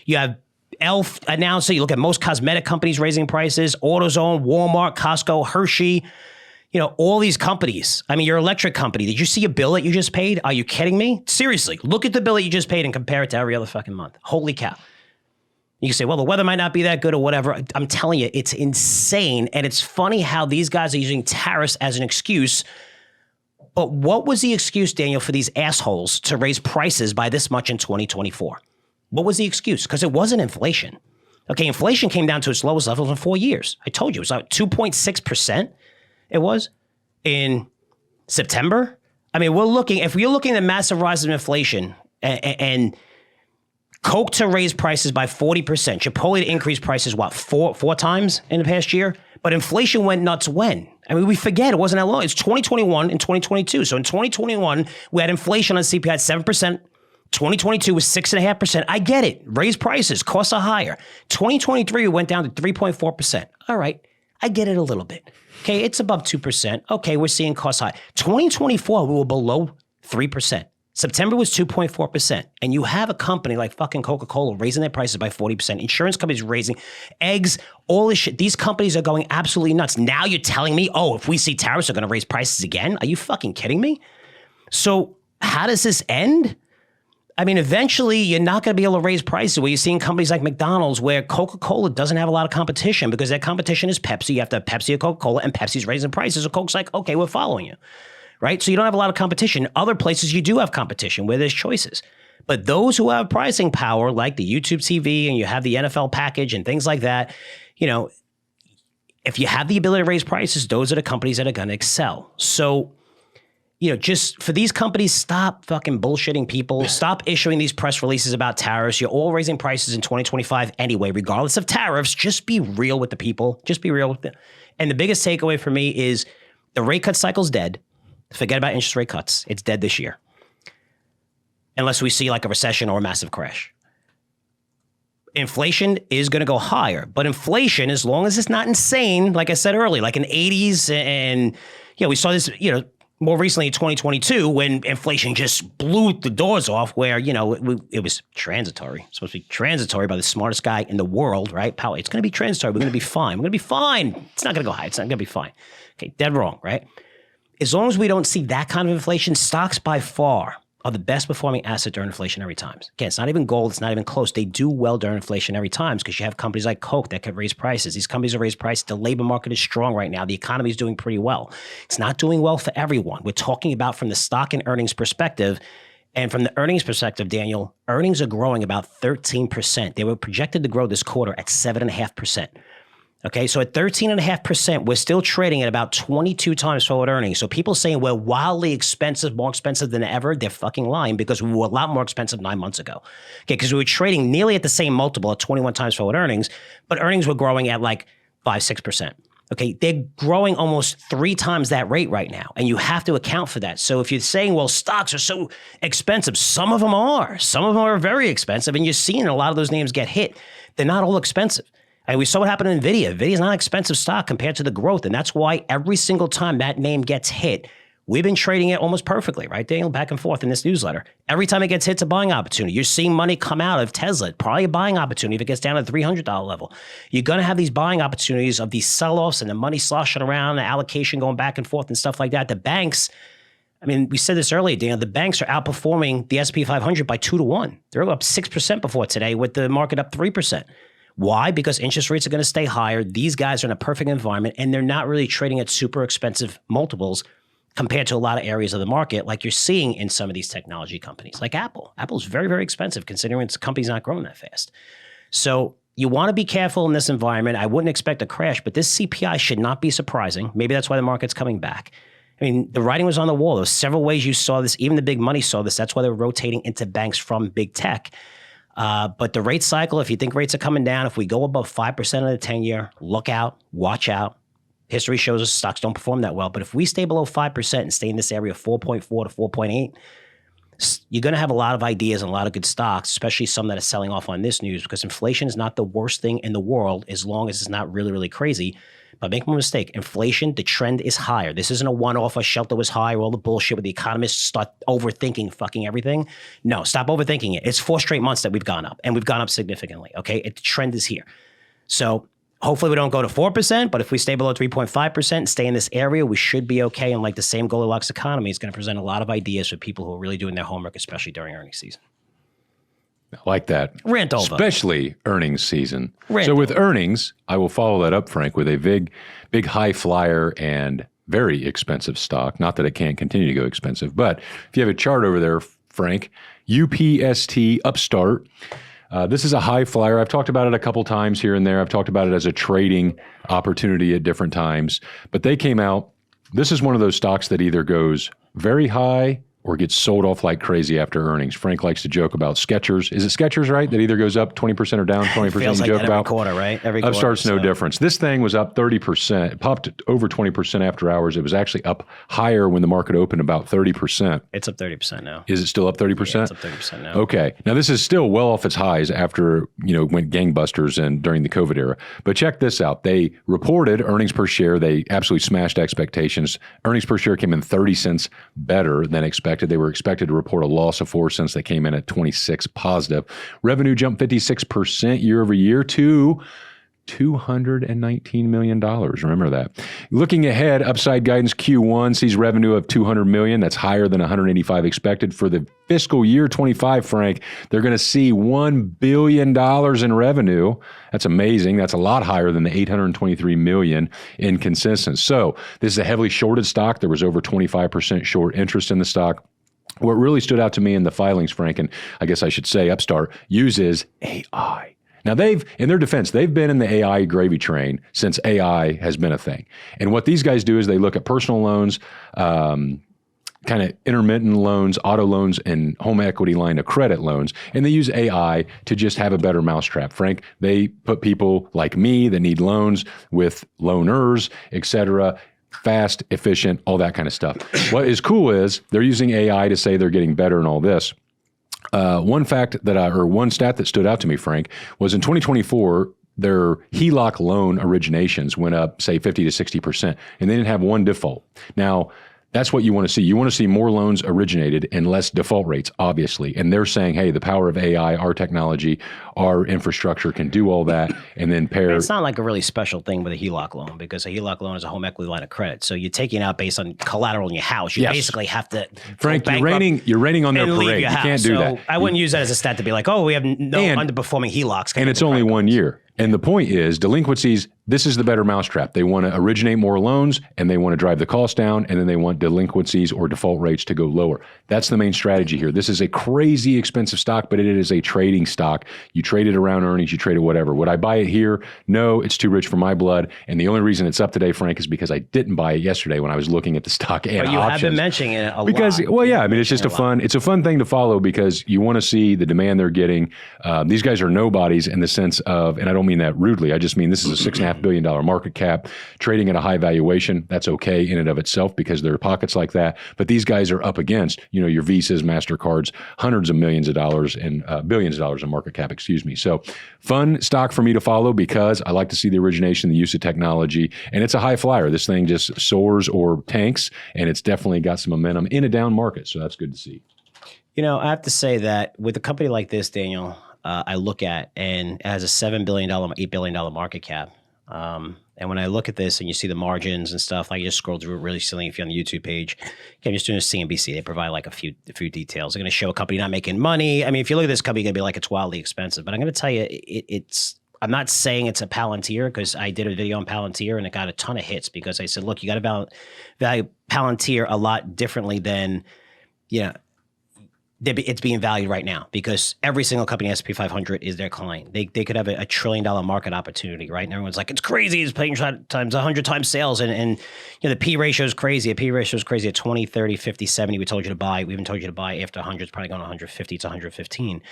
You have Elf announcing, you look at most cosmetic companies raising prices, AutoZone, Walmart, Costco, Hershey, all these companies. I mean, your electric company, did you see a bill that you just paid? Are you kidding me? Seriously, look at the bill that you just paid and compare it to every other fucking month. Holy cow. You can say, well, the weather might not be that good or whatever. I'm telling you, it's insane. And it's funny how these guys are using tariffs as an excuse. But what was the excuse, Daniel, for these assholes to raise prices by this much in 2024? What was the excuse? Because it wasn't inflation. Okay, inflation came down to its lowest levels in 4 years. I told you, it was like 2.6%. It was in September. I mean, if we're looking at massive rise in inflation and Coke to raise prices by 40%. Chipotle to increase prices, what, four times in the past year? But inflation went nuts when? I mean, we forget it wasn't that long. It's 2021 and 2022. So in 2021, we had inflation on CPI at 7%. 2022 was 6.5%. I get it. Raise prices. Costs are higher. 2023 went down to 3.4%. All right. I get it a little bit. Okay. It's above 2%. Okay. We're seeing costs high. 2024, we were below 3%. September was 2.4%. And you have a company like fucking Coca-Cola raising their prices by 40%. Insurance companies raising eggs, all this shit. These companies are going absolutely nuts. Now you're telling me, oh, if we see tariffs are going to raise prices again? Are you fucking kidding me? So how does this end? I mean, eventually you're not going to be able to raise prices where you're seeing companies like McDonald's where Coca-Cola doesn't have a lot of competition because their competition is Pepsi. You have to have Pepsi or Coca-Cola, and Pepsi's raising prices. So Coke's like, okay, we're following you. Right? So you don't have a lot of competition. Other places you do have competition where there's choices. But those who have pricing power, like the YouTube TV and you have the NFL package and things like that, you know, if you have the ability to raise prices, those are the companies that are going to excel. So, you know, just for these companies, stop fucking bullshitting people. Stop issuing these press releases about tariffs. You're all raising prices in 2025 anyway, regardless of tariffs. Just be real with the people. Just be real with them. And the biggest takeaway for me is the rate cut cycle's dead. Forget about interest rate cuts. It's dead this year. Unless we see like a recession or a massive crash. Inflation is going to go higher. But inflation, as long as it's not insane, like I said earlier, like in the 80s and, you know, we saw this, you know, more recently in 2022 when inflation just blew the doors off where, you know, it was transitory. It's supposed to be transitory by the smartest guy in the world, right? Powell, it's going to be transitory. We're going to be fine. We're going to be fine. It's not going to go high. It's not going to be fine. Okay, dead wrong, right? As long as we don't see that kind of inflation, stocks by far are the best performing asset during inflationary times. Again, it's not even gold. It's not even close. They do well during inflationary times because you have companies like Coke that could raise prices. These companies have raised prices. The labor market is strong right now. The economy is doing pretty well. It's not doing well for everyone. We're talking about from the stock and earnings perspective. And from the earnings perspective, Daniel, earnings are growing about 13%. They were projected to grow this quarter at 7.5%. Okay, so at 13.5%, we're still trading at about 22 times forward earnings. So people saying we're wildly expensive, more expensive than ever, they're fucking lying because we were a lot more expensive 9 months ago. Okay, because we were trading nearly at the same multiple at 21 times forward earnings, but earnings were growing at like 5-6%. Okay, they're growing almost 3 times that rate right now, and you have to account for that. So if you're saying, well, stocks are so expensive, some of them are. Some of them are very expensive, and you're seeing a lot of those names get hit. They're not all expensive. And we saw what happened in NVIDIA. NVIDIA is not an expensive stock compared to the growth. And that's why every single time that name gets hit, we've been trading it almost perfectly, right, Daniel? Back and forth in this newsletter. Every time it gets hit, it's a buying opportunity. You're seeing money come out of Tesla. Probably a buying opportunity if it gets down to the $300 level. You're going to have these buying opportunities of these sell-offs and the money sloshing around, the allocation going back and forth and stuff like that. The banks, I mean, we said this earlier, Daniel, the banks are outperforming the S&P 500 by 2-1. They're up 6% before today with the market up 3%. Why? Because interest rates are going to stay higher. These guys are in a perfect environment, and they're not really trading at super expensive multiples compared to a lot of areas of the market like you're seeing in some of these technology companies like Apple. Apple's very, very expensive considering its company's not growing that fast. So you want to be careful in this environment. I wouldn't expect a crash, but this CPI should not be surprising. Maybe that's why the market's coming back. I mean, the writing was on the wall. There were several ways you saw this. Even the big money saw this. That's why they're rotating into banks from big tech. But the rate cycle, if you think rates are coming down, if we go above 5% of the 10-year, look out, watch out. History shows us stocks don't perform that well. But if we stay below 5% and stay in this area of 4.4 to 4.8, you're going to have a lot of ideas and a lot of good stocks, especially some that are selling off on this news, because inflation is not the worst thing in the world as long as it's not really, really crazy. But make no mistake, inflation, the trend is higher. This isn't a one-off, a shelter was high, or all the bullshit where the economists start overthinking fucking everything. No, stop overthinking it. It's 4 straight months that we've gone up, and we've gone up significantly, okay? The trend is here. So hopefully we don't go to 4%, but if we stay below 3.5% and stay in this area, we should be okay. And like the same Goldilocks economy is going to present a lot of ideas for people who are really doing their homework, especially during earnings season. I like that. Rant over. Especially earnings season. Rant so with over. earnings, I will follow that up, Frank, with a big high flyer and very expensive stock. Not that it can't continue to go expensive, but if you have a chart over there, Frank, UPST Upstart. This is a high flyer. I've talked about it a couple times here and there. I've talked about it as a trading opportunity at different times, but they came out. This is one of those stocks that either goes very high or gets sold off like crazy after earnings. Frank likes to joke about Skechers. Is it Skechers, right? That either goes up 20% or down 20%. Feels you like joke that about every quarter, right? Every quarter. Upstart's no difference. This thing was up 30%. It popped over 20% after hours. It was actually up higher when the market opened, about 30%. It's up 30% now. Is it still up 30%? Yeah, it's up 30% now. Okay. Now this is still well off its highs after, went gangbusters and during the COVID era. But check this out. They reported earnings per share. They absolutely smashed expectations. Earnings per share came in 30 cents better than expected. They were expected to report a loss of 4 cents. They came in at 26 positive. Revenue jumped 56% year over year to $219 million. Remember that. Looking ahead, upside guidance Q1 sees revenue of $200 million. That's higher than 185 expected. For the fiscal year 25, Frank, they're going to see $1 billion in revenue. That's amazing. That's a lot higher than the $823 million in consensus. So this is a heavily shorted stock. There was over 25% short interest in the stock. What really stood out to me in the filings, Frank, and I guess I should say Upstart, uses AI. Now, in their defense, they've been in the AI gravy train since AI has been a thing. And what these guys do is they look at personal loans, kind of intermittent loans, auto loans, and home equity line of credit loans, and they use AI to just have a better mousetrap. Frank, they put people like me that need loans with loaners, et cetera, fast, efficient, all that kind of stuff. What is cool is they're using AI to say they're getting better and all this. One stat that stood out to me, Frank, was in 2024, their HELOC loan originations went up, say, 50 to 60%, and they didn't have one default. Now, that's what you want to see. You want to see more loans originated and less default rates, obviously. And they're saying, hey, the power of AI, our technology, our infrastructure can do all that, and then pair. It's not like a really special thing with a HELOC loan, because a HELOC loan is a home equity line of credit. So you're taking it out based on collateral in your house. You basically have to. Frank, you're raining on their parade. You can't do that. I wouldn't use that as a stat to be like, oh, we have no underperforming HELOCs. And it's only 1 year. And the point is, delinquencies, this is the better mousetrap. They want to originate more loans, and they want to drive the cost down, and then they want delinquencies or default rates to go lower. That's the main strategy here. This is a crazy expensive stock, but it is a trading stock. You trade it around earnings, you trade it whatever. Would I buy it here? No, it's too rich for my blood. And the only reason it's up today, Frank, is because I didn't buy it yesterday when I was looking at the stock and options. But you have been mentioning it a lot. It's just it's a fun thing to follow, because you want to see the demand they're getting. These guys are nobodies in the sense of, and I don't mean that rudely, I just mean this is a $6.5 billion market cap, trading at a high valuation. That's okay in and of itself, because there are pockets like that. But these guys are up against, your Visas, MasterCards, hundreds of millions of dollars and billions of dollars in market cap, So fun stock for me to follow, because I like to see the origination, the use of technology, and it's a high flyer. This thing just soars or tanks, and it's definitely got some momentum in a down market. So that's good to see. I have to say that with a company like this, Daniel, I look at, and it has a $7 billion, $8 billion market cap. And when I look at this and you see the margins and stuff, I just scrolled through it really silly. If you're on the YouTube page, I'm just doing a CNBC. They provide like a few details. They're going to show a company not making money. I mean, if you look at this company, you're going to be like, it's wildly expensive. But I'm going to tell you, I'm not saying it's a Palantir, because I did a video on Palantir and it got a ton of hits, because I said, look, you got to value Palantir a lot differently than, it's being valued right now, because every single company in S&P 500 is their client. They could have a $1 trillion market opportunity, right? And everyone's like, it's crazy. It's paying times 100 times sales. And the P ratio is crazy. A P ratio is crazy at 20, 30, 50, 70. We told you to buy. We even told you to buy after 100. It's probably going to 150 to 115.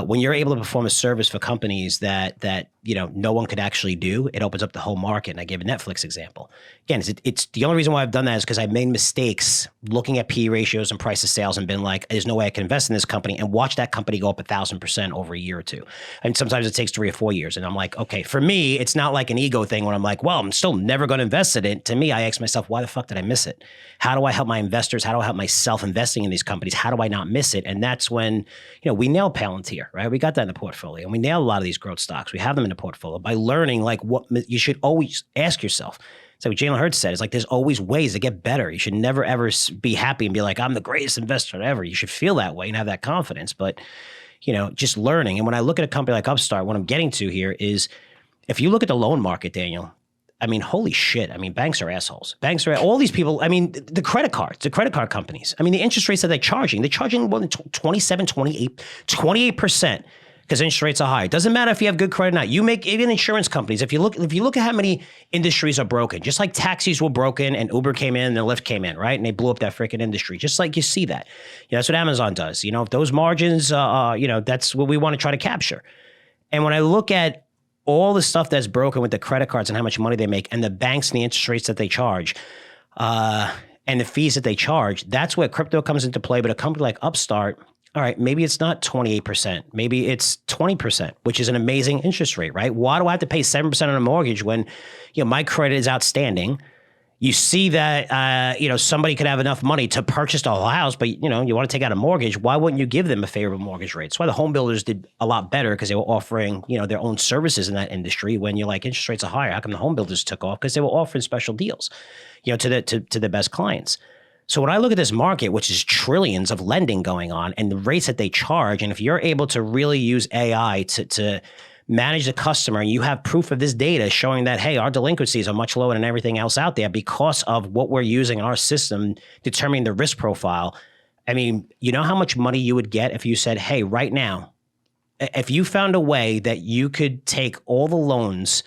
When you're able to perform a service for companies that no one could actually do, it opens up the whole market. And I gave a Netflix example. Again, it's the only reason why I've done that is because I made mistakes looking at PE ratios and price of sales and been like, there's no way I can invest in this company, and watch that company go up 1,000% over a year or two. And sometimes it takes 3 or 4 years. And I'm like, okay, for me, it's not like an ego thing when I'm like, well, I'm still never going to invest in it. To me, I ask myself, why the fuck did I miss it? How do I help my investors? How do I help myself investing in these companies? How do I not miss it? And that's when, we nailed Palantir, right? We got that in the portfolio, and we nailed a lot of these growth stocks. We have them in the portfolio by learning like what you should always ask yourself. So what Jalen Hurts said is like, there's always ways to get better. You should never, ever be happy and be like, I'm the greatest investor ever. You should feel that way and have that confidence. But, just learning. And when I look at a company like Upstart, what I'm getting to here is, if you look at the loan market, Daniel, I mean, holy shit. I mean, banks are assholes. Banks are all these people. I mean, the credit card companies. I mean, the interest rates that they're charging more than 27, 28%. because interest rates are high. It doesn't matter if you have good credit or not. You make, even insurance companies, if you look at how many industries are broken, just like taxis were broken and Uber came in and then Lyft came in, right? And they blew up that freaking industry. Just like you see that. That's what Amazon does. If those margins, that's what we want to try to capture. And when I look at all the stuff that's broken with the credit cards and how much money they make and the banks and the interest rates that they charge, and the fees that they charge, that's where crypto comes into play. But a company like Upstart, all right, maybe it's not 28%. Maybe it's 20%, which is an amazing interest rate, right? Why do I have to pay 7% on a mortgage when, my credit is outstanding? You see that, somebody could have enough money to purchase the whole house, but, you want to take out a mortgage. Why wouldn't you give them a favorable mortgage rate? That's why the home builders did a lot better, because they were offering, their own services in that industry. When you're like, interest rates are higher, how come the home builders took off? Because they were offering special deals, to the best clients. So when I look at this market, which is trillions of lending going on and the rates that they charge, and if you're able to really use AI to manage the customer, and you have proof of this data showing that, hey, our delinquencies are much lower than everything else out there because of what we're using in our system, determining the risk profile. I mean, you know how much money you would get if you said, hey, right now, if you found a way that you could take all the loans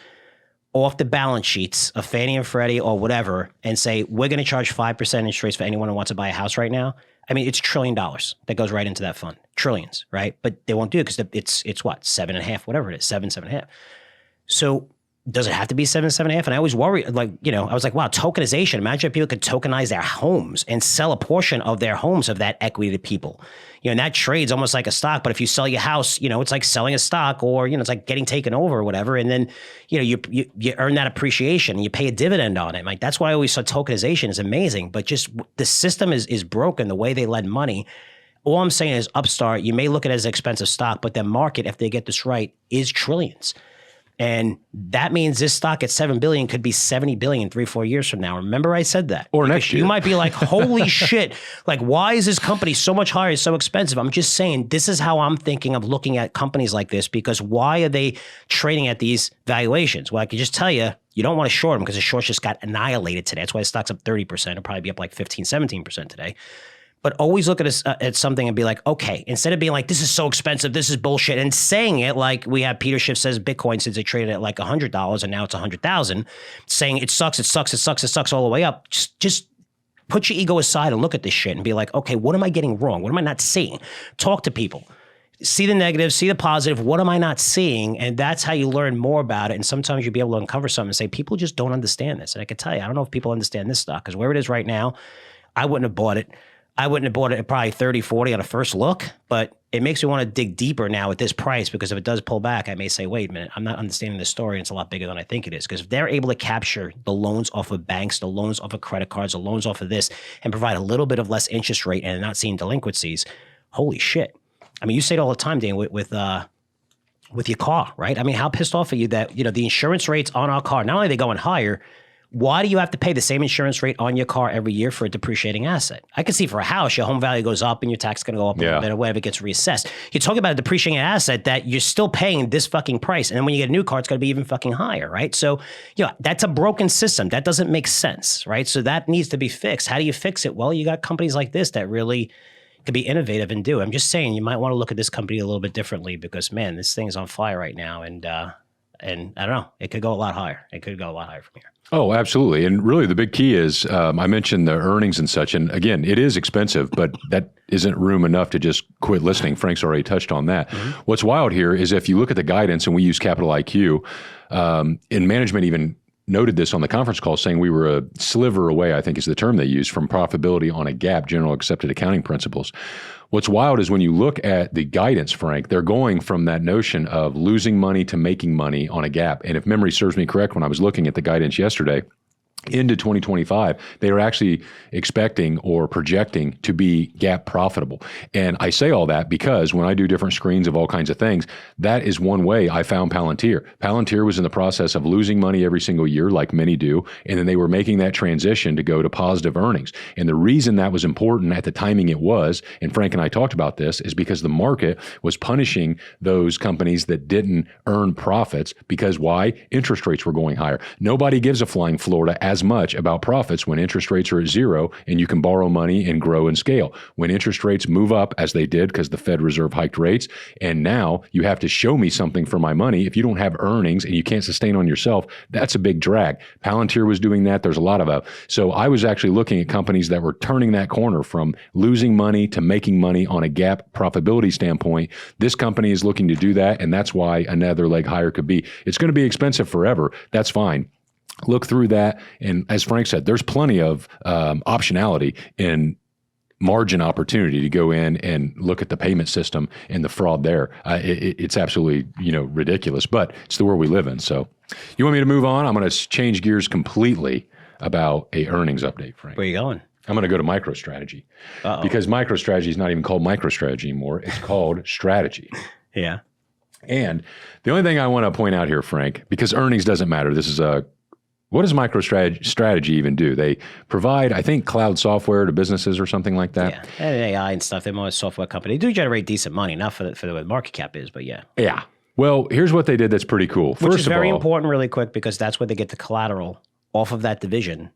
off the balance sheets of Fannie and Freddie or whatever and say, we're going to charge 5% interest rates for anyone who wants to buy a house right now. I mean, it's $1 trillion that goes right into that fund. Trillions, right? But they won't do it because it's what, 7.5, whatever it is, 7.5. So does it have to be 7.5? And I always worry, I was like, wow, tokenization. Imagine if people could tokenize their homes and sell a portion of their homes of that equity to people. And that trade's almost like a stock. But if you sell your house, it's like selling a stock, or, it's like getting taken over or whatever. And then, you earn that appreciation and you pay a dividend on it. Like, that's why I always saw tokenization is amazing. But just the system is broken, the way they lend money. All I'm saying is Upstart, you may look at it as an expensive stock, but the market, if they get this right, is trillions. And that means this stock at $7 billion could be $70 billion 3-4 years from now. Remember I said that? Or next year. You might be like, holy shit. Like, why is this company so much higher, so expensive? I'm just saying, this is how I'm thinking of looking at companies like this, because why are they trading at these valuations? Well, I can just tell you, you don't want to short them because the shorts just got annihilated today. That's why the stock's up 30%. It'll probably be up like 15, 17% today. But always look at something and be like, okay, instead of being like, this is so expensive, this is bullshit, and saying it like we have Peter Schiff says Bitcoin, since it traded at like $100 and now it's 100,000, saying it sucks all the way up. Just put your ego aside and look at this shit and be like, okay, what am I getting wrong? What am I not seeing? Talk to people. See the negative, see the positive. What am I not seeing? And that's how you learn more about it. And sometimes you'll be able to uncover something and say, people just don't understand this. And I can tell you, I don't know if people understand this stock, because where it is right now, I wouldn't have bought it. I wouldn't have bought it at probably 30, 40 on a first look, but it makes me want to dig deeper now at this price, because if it does pull back, I may say, wait a minute, I'm not understanding the story, and it's a lot bigger than I think it is. Because if they're able to capture the loans off of banks, the loans off of credit cards, the loans off of this, and provide a little bit of less interest rate and not seeing delinquencies, holy shit. I mean, you say it all the time, Dan, with your car, right? I mean, how pissed off are you that, the insurance rates on our car, not only are they going higher, why do you have to pay the same insurance rate on your car every year for a depreciating asset? I can see for a house, your home value goes up and your tax is going to go up a little bit, or whatever, it gets reassessed. You're talking about a depreciating asset that you're still paying this fucking price. And then when you get a new car, it's going to be even fucking higher, right? So, that's a broken system. That doesn't make sense, right? So that needs to be fixed. How do you fix it? Well, you got companies like this that really could be innovative and do. I'm just saying, you might want to look at this company a little bit differently, because, man, this thing's on fire right now. And I don't know, it could go a lot higher. It could go a lot higher from here. Oh, absolutely. And really the big key is, I mentioned the earnings and such. And again, it is expensive, but that isn't room enough to just quit listening. Frank's already touched on that. Mm-hmm. What's wild here is if you look at the guidance, and we use Capital IQ, and management even noted this on the conference call, saying we were a sliver away, I think is the term they use, from profitability on a GAAP, general accepted accounting principles. What's wild is when you look at the guidance, Frank, they're going from that notion of losing money to making money on a GAAP. And if memory serves me correct, when I was looking at the guidance yesterday, into 2025, they are actually expecting or projecting to be GAAP profitable. And I say all that because when I do different screens of all kinds of things, that is one way I found Palantir. Palantir was in the process of losing money every single year, like many do, and then they were making that transition to go to positive earnings. And the reason that was important at the timing it was, and Frank and I talked about this, is because the market was punishing those companies that didn't earn profits. Because why? Interest rates were going higher. Nobody gives a flying Florida as much about profits when interest rates are at zero and you can borrow money and grow and scale. When interest rates move up, as they did because the Fed Reserve hiked rates, and now you have to show me something for my money. If you don't have earnings and you can't sustain on yourself, that's a big drag. Palantir was doing that. There's a lot of so I was actually looking at companies that were turning that corner from losing money to making money on a GAAP profitability standpoint. This company is looking to do that, and that's why another leg higher could be. It's going to be expensive forever. That's fine. Look through that. And as Frank said, there's plenty of optionality in margin opportunity to go in and look at the payment system and the fraud there. It's absolutely, ridiculous, but it's the world we live in. So you want me to move on? I'm going to change gears completely about a earnings update, Frank. Where are you going? I'm going to go to MicroStrategy because MicroStrategy is not even called MicroStrategy anymore. It's called Strategy. Yeah. And the only thing I want to point out here, Frank, because earnings doesn't matter. This is what does MicroStrategy even do? They provide, I think, cloud software to businesses or something like that. Yeah, and AI and stuff. They're more a software company. They do generate decent money, not for the way the market cap is, but yeah. Yeah. Well, here's what they did that's pretty cool. Which is very important really quick because that's where they get the collateral off of that division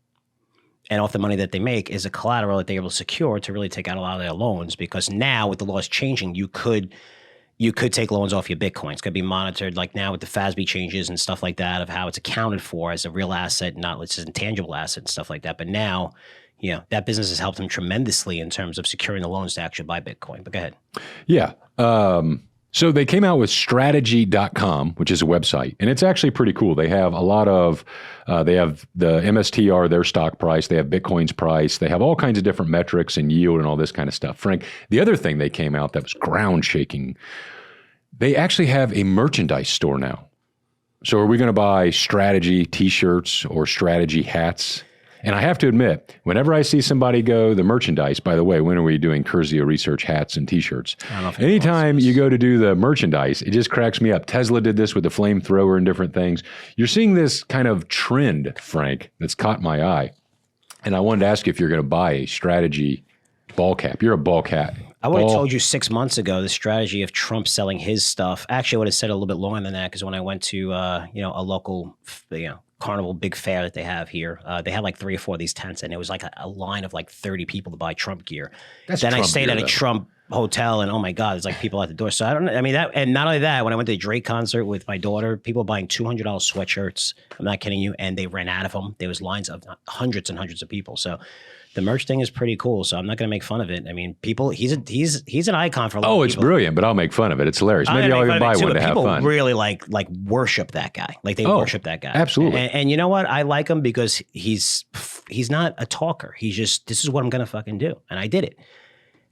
and off the money that they make is a collateral that they're able to secure to really take out a lot of their loans because now with the laws changing, you could take loans off your Bitcoin. It's going to be monitored like now with the FASB changes and stuff like that of how it's accounted for as a real asset, not just an intangible asset and stuff like that. But now, that business has helped them tremendously in terms of securing the loans to actually buy Bitcoin. But go ahead. Yeah. So they came out with strategy.com, which is a website, and it's actually pretty cool. They have a lot of, they have the MSTR, their stock price, they have Bitcoin's price, they have all kinds of different metrics and yield and all this kind of stuff. Frank, the other thing they came out that was ground shaking, they actually have a merchandise store now. So are we going to buy Strategy t-shirts or Strategy hats? And I have to admit, whenever I see somebody go the merchandise, by the way, when are we doing Curzio Research hats and t-shirts? Anytime you go to do the merchandise, it just cracks me up. Tesla did this with the flamethrower and different things. You're seeing this kind of trend, Frank, that's caught my eye. And I wanted to ask you if you're going to buy a Strategy ball cap. You're a ball cap. I would have told you 6 months ago the strategy of Trump selling his stuff. Actually, I would have said a little bit longer than that because when I went to a local carnival big fair that they have here, they had like 3 or 4 of these tents, and it was like a line of like 30 people to buy Trump gear. Then Trump I stayed at a Trump hotel, and oh my God, there's like people at the door. So I don't know. I mean that, and not only that, when I went to the Drake concert with my daughter, people buying $200 sweatshirts. I'm not kidding you, and they ran out of them. There was lines of hundreds and hundreds of people. So the merch thing is pretty cool, so I'm not going to make fun of it. I mean, people, he's an icon for a lot of people. Oh, it's brilliant, but I'll make fun of it. It's hilarious. Maybe I'll even buy one to have fun. People really like worship that guy. Like they worship that guy. Absolutely. And you know what? I like him because he's not a talker. He's just, this is what I'm going to fucking do. And I did it.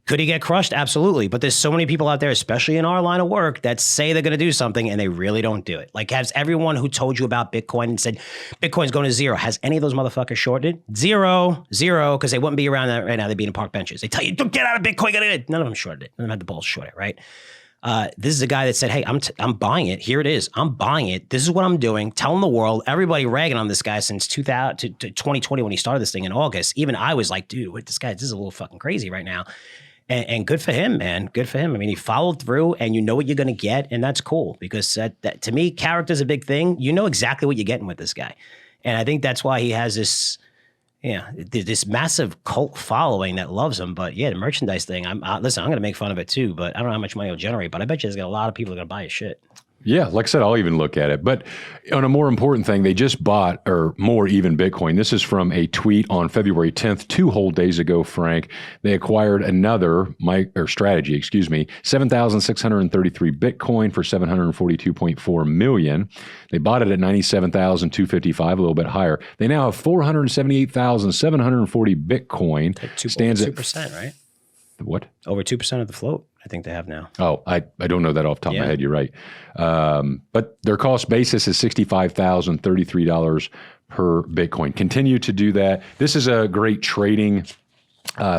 Could he get crushed? Absolutely. But there's so many people out there, especially in our line of work, that say they're going to do something and they really don't do it. Like, has everyone who told you about Bitcoin and said Bitcoin's going to zero, has any of those motherfuckers shorted it? Zero, because they wouldn't be around that right now. They'd be in park benches. They tell you, don't get out of Bitcoin, get it. None of them shorted it. None of them had the balls to short it, right? This is a guy that said, hey, I'm buying it. Here it is. I'm buying it. This is what I'm doing. Telling the world, everybody ragging on this guy since 2020 when he started this thing in August. Even I was like, dude, wait, this is a little fucking crazy right now. And good for him, man. Good for him. I mean, he followed through and you know what you're going to get. And that's cool because that to me, character's a big thing. You know exactly what you're getting with this guy. And I think that's why he has this massive cult following that loves him. But yeah, the merchandise thing, listen, I'm going to make fun of it too, but I don't know how much money it'll generate, but I bet you there's got a lot of people that are going to buy his shit. Yeah, like I said, I'll even look at it. But on a more important thing, they just bought, or more even, Bitcoin. This is from a tweet on February 10th, 2 whole days ago, Frank. They acquired another strategy, 7,633 Bitcoin for $742.4 million. They bought it at 97,255, a little bit higher. They now have 478,740 Bitcoin. Like 2%, right? What? Over 2% of the float, I think they have now. Oh, I don't know that off the top of my head. You're right. But their cost basis is $65,033 per Bitcoin. Continue to do that. This is a great trading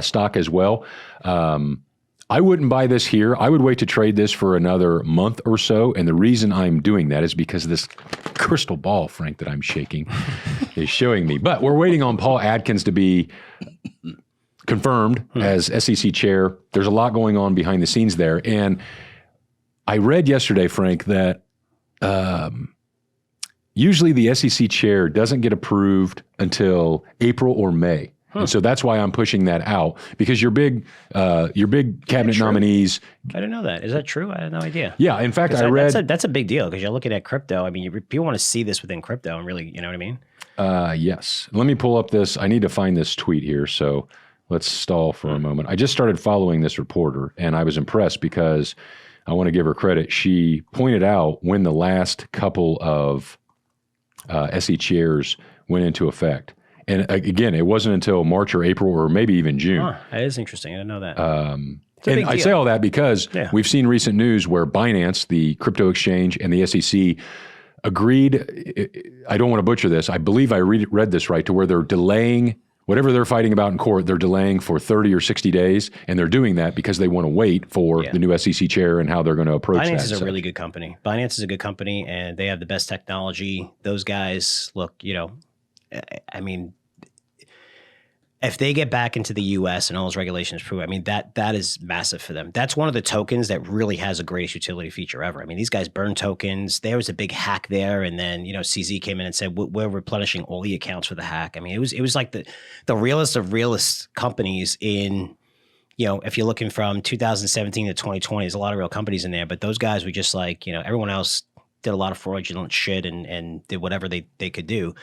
stock as well. I wouldn't buy this here. I would wait to trade this for another month or so. And the reason I'm doing that is because this crystal ball, Frank, that I'm shaking is showing me. But we're waiting on Paul Adkins to be confirmed as SEC chair. There's a lot going on behind the scenes there. And I read yesterday, Frank, that, usually the SEC chair doesn't get approved until April or May. And so that's why I'm pushing that out, because your big cabinet nominees. I didn't know that. Is that true? I had no idea. Yeah. In fact, I read. That's a big deal because you're looking at crypto. I mean, people want to see this within crypto and really, you know what I mean? Yes. Let me pull up this. I need to find this tweet here. So let's stall for a moment. I just started following this reporter and I was impressed because I want to give her credit. She pointed out when the last couple of SE chairs went into effect. And again, it wasn't until March or April or maybe even June. That is interesting. I didn't know that. And I say all that because we've seen recent news where Binance, the crypto exchange, and the SEC agreed. I don't want to butcher this. I believe I read this right, to where they're delaying whatever they're fighting about in court. They're delaying for 30 or 60 days, and they're doing that because they want to wait for the new SEC chair and how they're going to approach that. Binance is a really good company. Binance is a good company, and they have the best technology. Those guys, look, I mean, if they get back into the U.S. and all those regulations prove, I mean, that is massive for them. That's one of the tokens that really has the greatest utility feature ever. I mean, these guys burn tokens. There was a big hack there, and then CZ came in and said we're replenishing all the accounts for the hack. I mean, it was like the realest of realist companies in. If you're looking from 2017 to 2020, there's a lot of real companies in there, but those guys were just like, everyone else did a lot of fraudulent shit and did whatever they could do.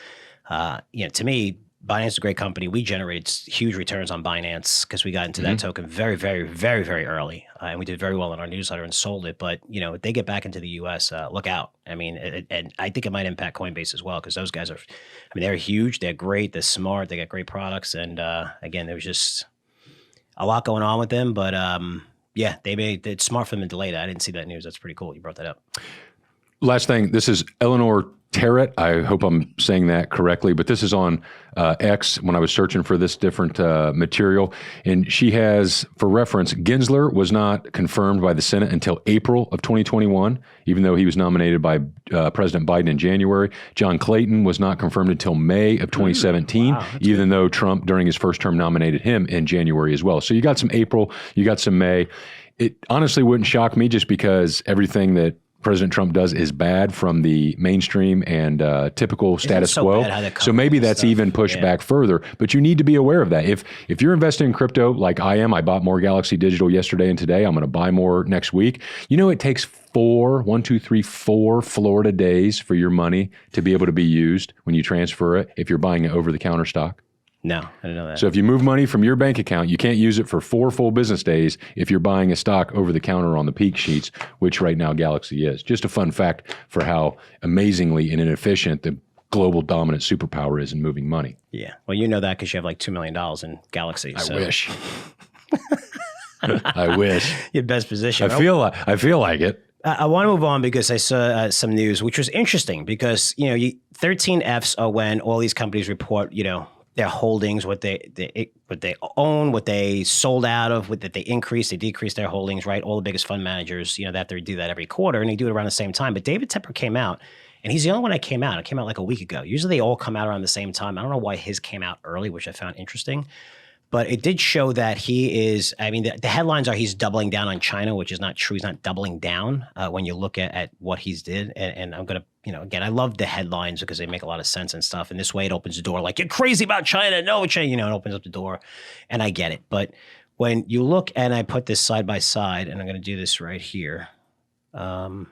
To me, Binance is a great company. We generated huge returns on Binance because we got into that token very, very, very, very early. And we did very well in our newsletter and sold it. But, if they get back into the U.S., look out. I mean, and I think it might impact Coinbase as well because those guys they're huge. They're great. They're smart. They got great products. And again, there was just a lot going on with them. But it's smart for them to delay that. I didn't see that news. That's pretty cool. You brought that up. Last thing, this is Eleanor Terrett. I hope I'm saying that correctly, but this is on X when I was searching for this different material. And she has, for reference, Gensler was not confirmed by the Senate until April of 2021, even though he was nominated by President Biden in January. John Clayton was not confirmed until May of 2017, even though Trump, during his first term, nominated him in January as well. So you got some April, you got some May. It honestly wouldn't shock me just because everything that President Trump does is bad from the mainstream and typical status quo. So maybe that's even pushed back further. But you need to be aware of that. If you're investing in crypto like I am, I bought more Galaxy Digital yesterday and today. I'm going to buy more next week. It takes 4 Florida days for your money to be able to be used when you transfer it if you're buying an over-the-counter stock. No, I didn't know that. So if you move money from your bank account, you can't use it for 4 full business days if you're buying a stock over the counter on the peak sheets, which right now Galaxy is. Just a fun fact for how amazingly and inefficient the global dominant superpower is in moving money. Yeah. Well, you know that because you have like $2 million in Galaxy. I wish. I wish. Your best position. I feel like it. I want to move on because I saw some news, which was interesting because, 13 Fs are when all these companies report, their holdings, what they own, what they sold out of, what that they increased, they decreased their holdings, right? All the biggest fund managers, they have to do that every quarter, and they do it around the same time. But David Tepper came out, and he's the only one that came out. It came out like a week ago. Usually they all come out around the same time. I don't know why his came out early, which I found interesting. But it did show that he is, the headlines are he's doubling down on China, which is not true. He's not doubling down when you look at what he's did. And I'm going to, again, I love the headlines because they make a lot of sense and stuff. And this way it opens the door like, you're crazy about China. No, China, it opens up the door. And I get it. But when you look, and I put this side by side, and I'm going to do this right here. So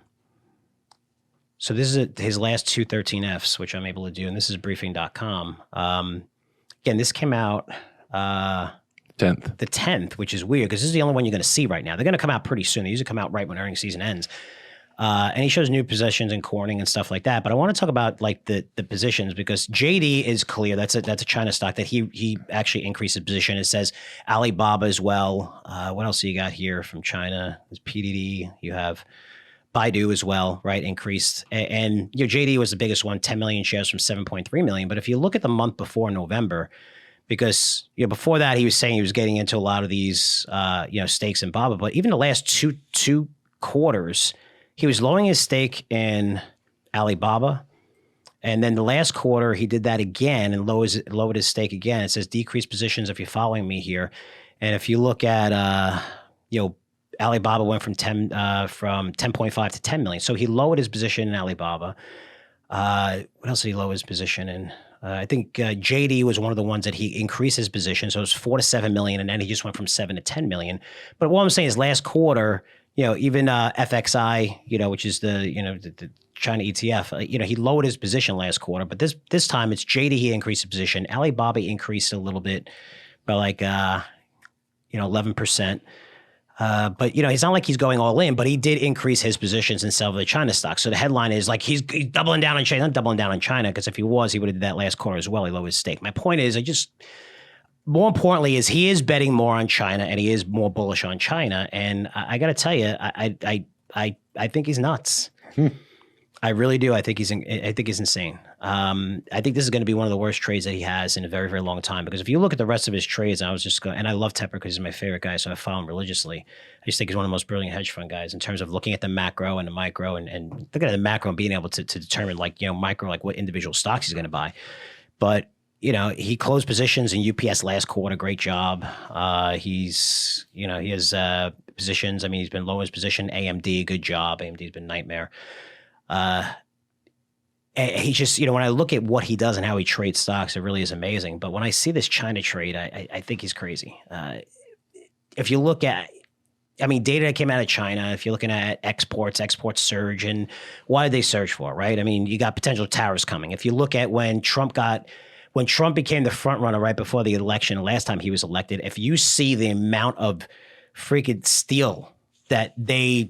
this is his last 2 13Fs, which I'm able to do. And this is briefing.com. Again, this came out... 10th. The 10th, which is weird because this is the only one you're going to see right now. They're going to come out pretty soon. They usually come out right when earnings season ends. And he shows new positions in Corning and stuff like that. But I want to talk about like the positions because JD is clear. That's a China stock that he actually increased his position. It says Alibaba as well. What else do you got here from China? There's PDD. You have Baidu as well, right? Increased. And JD was the biggest one, 10 million shares from 7.3 million. But if you look at the month before November, because before that he was saying he was getting into a lot of these stakes in Baba, but even the last two quarters he was lowering his stake in Alibaba, and then the last quarter he did that again and lowered his stake again. It says decreased positions if you're following me here, and if you look at Alibaba went from 10.5 to 10 million, so he lowered his position in Alibaba. What else did he lower his position in? I think JD was one of the ones that he increased his position. So it was 4 to 7 million, and then he just went from 7 to 10 million. But what I'm saying is last quarter, even FXI, which is the China ETF, he lowered his position last quarter. But this time it's JD, he increased his position. Alibaba increased a little bit by like 11%. But it's not like he's going all in, but he did increase his positions in several of the China stocks. So the headline is like he's doubling down on China, not doubling down on China, because if he was, he would have did that last quarter as well. He lowered his stake. My point is, more importantly, is he is betting more on China and he is more bullish on China. And I got to tell you, I think he's nuts. I really do. I think he's insane. I think this is going to be one of the worst trades that he has in a very, very long time. Because if you look at the rest of his trades, and I love Tepper because he's my favorite guy, so I follow him religiously. I just think he's one of the most brilliant hedge fund guys in terms of looking at the macro and the micro, and looking at the macro and being able to determine micro, like what individual stocks he's going to buy. But he closed positions in UPS last quarter. Great job. He has positions. I mean, he's been low in his position. AMD, good job. AMD's been a nightmare. He just, when I look at what he does and how he trades stocks, it really is amazing. But when I see this China trade, I think he's crazy. If you look at, data that came out of China, if you're looking at exports surge, and why did they surge for, right? I mean, you got potential tariffs coming. If you look at when Trump became the front runner right before the election, last time he was elected, if you see the amount of freaking steel that they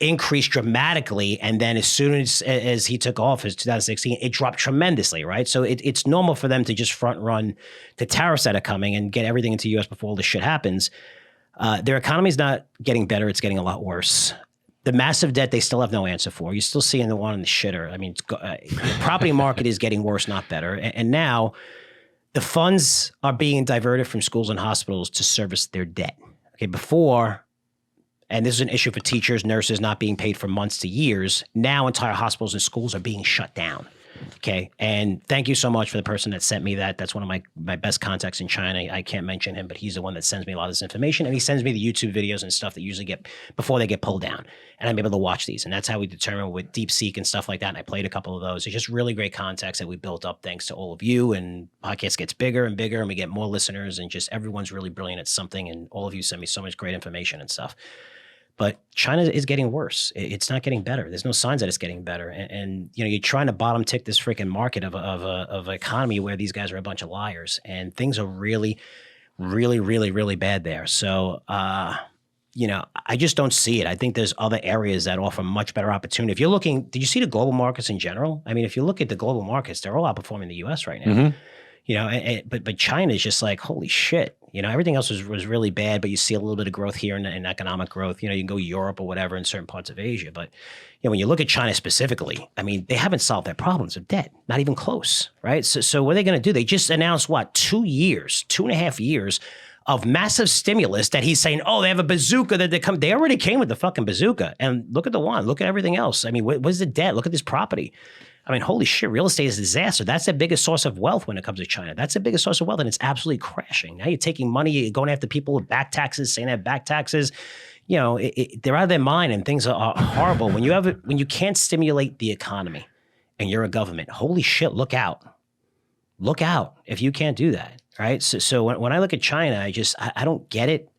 increased dramatically, and then as soon as he took office, 2016, it dropped tremendously, right? So it's normal for them to just front run the tariffs that are coming and get everything into the U.S. before all this shit happens. Their economy is not getting better; it's getting a lot worse. The massive debt they still have no answer for. You're still seeing the one in the shitter. I mean, the property market is getting worse, not better. And now the funds are being diverted from schools and hospitals to service their debt. Okay, before. And this is an issue for teachers, nurses not being paid for months to years. Now entire hospitals and schools are being shut down. Okay. And thank you so much for the person that sent me that. That's one of my best contacts in China. I can't mention him, but he's the one that sends me a lot of this information. And he sends me the YouTube videos and stuff that usually get before they get pulled down. And I'm able to watch these. And that's how we determine with DeepSeek and stuff like that. And I played a couple of those. It's just really great contacts that we built up thanks to all of you. And podcast gets bigger and bigger, and we get more listeners, and just everyone's really brilliant at something. And all of you send me so much great information and stuff. But China is getting worse. It's not getting better. There's no signs that it's getting better. And you're trying to bottom tick this freaking market of an economy where these guys are a bunch of liars, and things are really, really, really, really bad there. So, I just don't see it. I think there's other areas that offer much better opportunity. If you're looking, did you see the global markets in general? I mean, if you look at the global markets, they're all outperforming the U.S. right now. Mm-hmm. But China is just like, holy shit. Everything else was really bad, but you see a little bit of growth here in economic growth. You can go Europe or whatever in certain parts of Asia. But when you look at China specifically, I mean, they haven't solved their problems of debt, not even close, right? So what are they going to do? They just announced 2.5 years of massive stimulus that he's saying, oh, they have a bazooka that they already came with the fucking bazooka. And look at the one, look at everything else. I mean, what's the debt? Look at this property. I mean, holy shit, real estate is a disaster. That's the biggest source of wealth when it comes to China. That's the biggest source of wealth, and it's absolutely crashing. Now you're taking money, you're going after people with back taxes, saying they have back taxes. They're out of their mind, and things are horrible. When you can't stimulate the economy and you're a government, holy shit, look out. Look out if you can't do that, right? So when I look at China, I don't get it.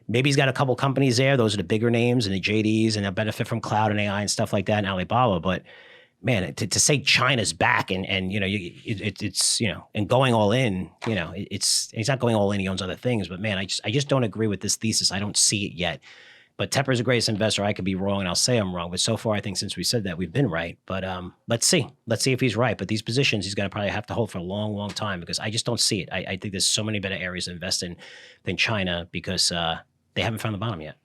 Maybe he's got a couple companies there. Those are the bigger names and the JDs, and they'll benefit from cloud and AI and stuff like that and Alibaba, but man, to say China's back and it's and going all in, he's not going all in. He owns other things, but man, I just don't agree with this thesis. I don't see it yet. But Tepper's the greatest investor. I could be wrong, and I'll say I'm wrong. But so far, I think since we said that, we've been right. But let's see if he's right. But these positions, he's going to probably have to hold for a long, long time because I just don't see it. I think there's so many better areas to invest in than China because they haven't found the bottom yet.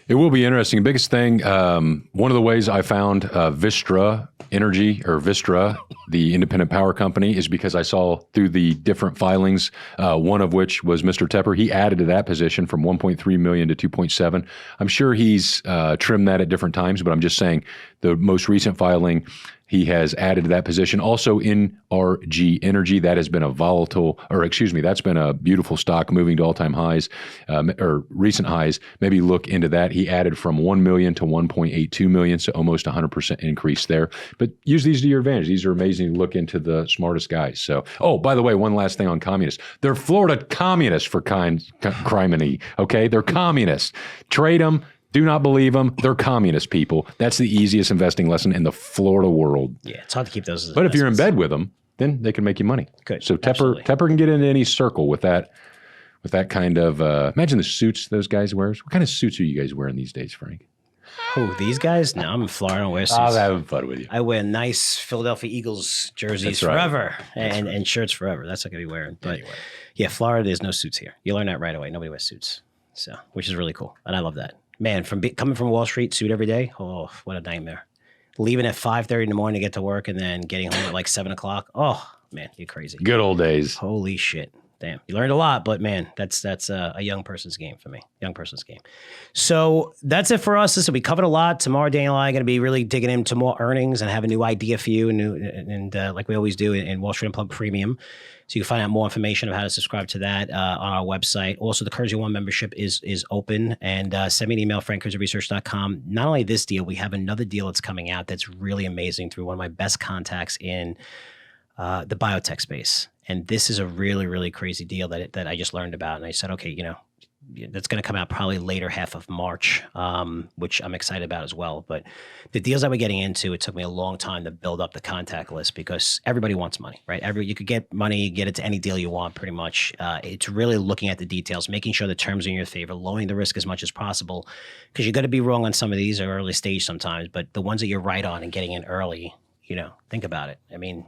It will be interesting. Biggest thing, one of the ways I found Vistra Energy, or Vistra, the independent power company, is because I saw through the different filings, one of which was Mr. Tepper. He added to that position from 1.3 million to 2.7. I'm sure he's trimmed that at different times, but I'm just saying the most recent filing, he has added to that position. Also in RG Energy, that has been that's been a beautiful stock moving to all-time highs, or recent highs. Maybe look into that. He added from 1 million to 1.82 million, so almost 100% increase there. But use these to your advantage. These are amazing to look into the smartest guys. So, by the way, one last thing on communists. They're Florida communists for criminy, okay? They're communists. Trade them. Do not believe them. They're communist people. That's the easiest investing lesson in the Florida world. Yeah, it's hard to keep those. But if you're in bed with them, then they can make you money. Good. So Tepper can get into any circle with that kind of. Imagine the suits those guys wear. What kind of suits are you guys wearing these days, Frank? Oh, these guys? No, I'm in Florida. I don't wear suits. I'm having fun with you. I wear nice Philadelphia Eagles jerseys forever and shirts forever. That's what I'm going to be wearing. But anyway. Yeah, Florida, there's no suits here. You learn that right away. Nobody wears suits. So, which is really cool. And I love that. Man, coming from Wall Street, suit every day. Oh, what a nightmare. Leaving at 5:30 in the morning to get to work and then getting home at like 7 o'clock. Oh, man, you're crazy. Good old days. Holy shit. Damn. You learned a lot, but man, that's a young person's game for me. Young person's game. So that's it for us. Listen, we covered a lot. Tomorrow, Daniel and I are going to be really digging into more earnings and have a new idea for you, and like we always do in Wall Street Unplugged Premium. So you can find out more information of how to subscribe to that on our website. Also, the Curzio One membership is open, and send me an email, frankcurzioresearch.com. Not only this deal, we have another deal that's coming out that's really amazing through one of my best contacts in the biotech space. And this is a really, really crazy deal that I just learned about. And I said, okay, that's going to come out probably later half of March, which I'm excited about as well. But the deals that we're getting into, it took me a long time to build up the contact list because everybody wants money, right? You could get money, get it to any deal you want pretty much. It's really looking at the details, making sure the terms are in your favor, lowering the risk as much as possible, because you're going to be wrong on some of these or early stage sometimes, but the ones that you're right on and getting in early, think about it. I mean,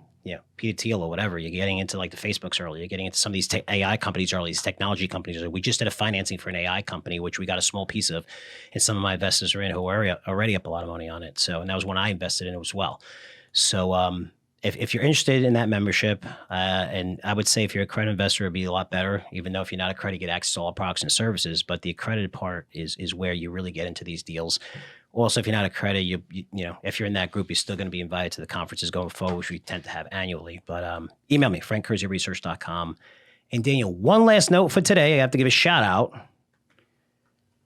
Peter Thiel or whatever, you're getting into like the Facebooks early, you're getting into some of these AI companies early, these technology companies early. We just did a financing for an AI company, which we got a small piece of, and some of my investors are in who are already up a lot of money on it. So, and that was one I invested in as well. So if you're interested in that membership, and I would say if you're a credit investor, it'd be a lot better, even though if you're not a credit, you get access to all products and services. But the accredited part is where you really get into these deals. Also, if you're not a credit, you if you're in that group, you're still going to be invited to the conferences going forward, which we tend to have annually. But email me, frankcurzioresearch.com. And Daniel, one last note for today. I have to give a shout out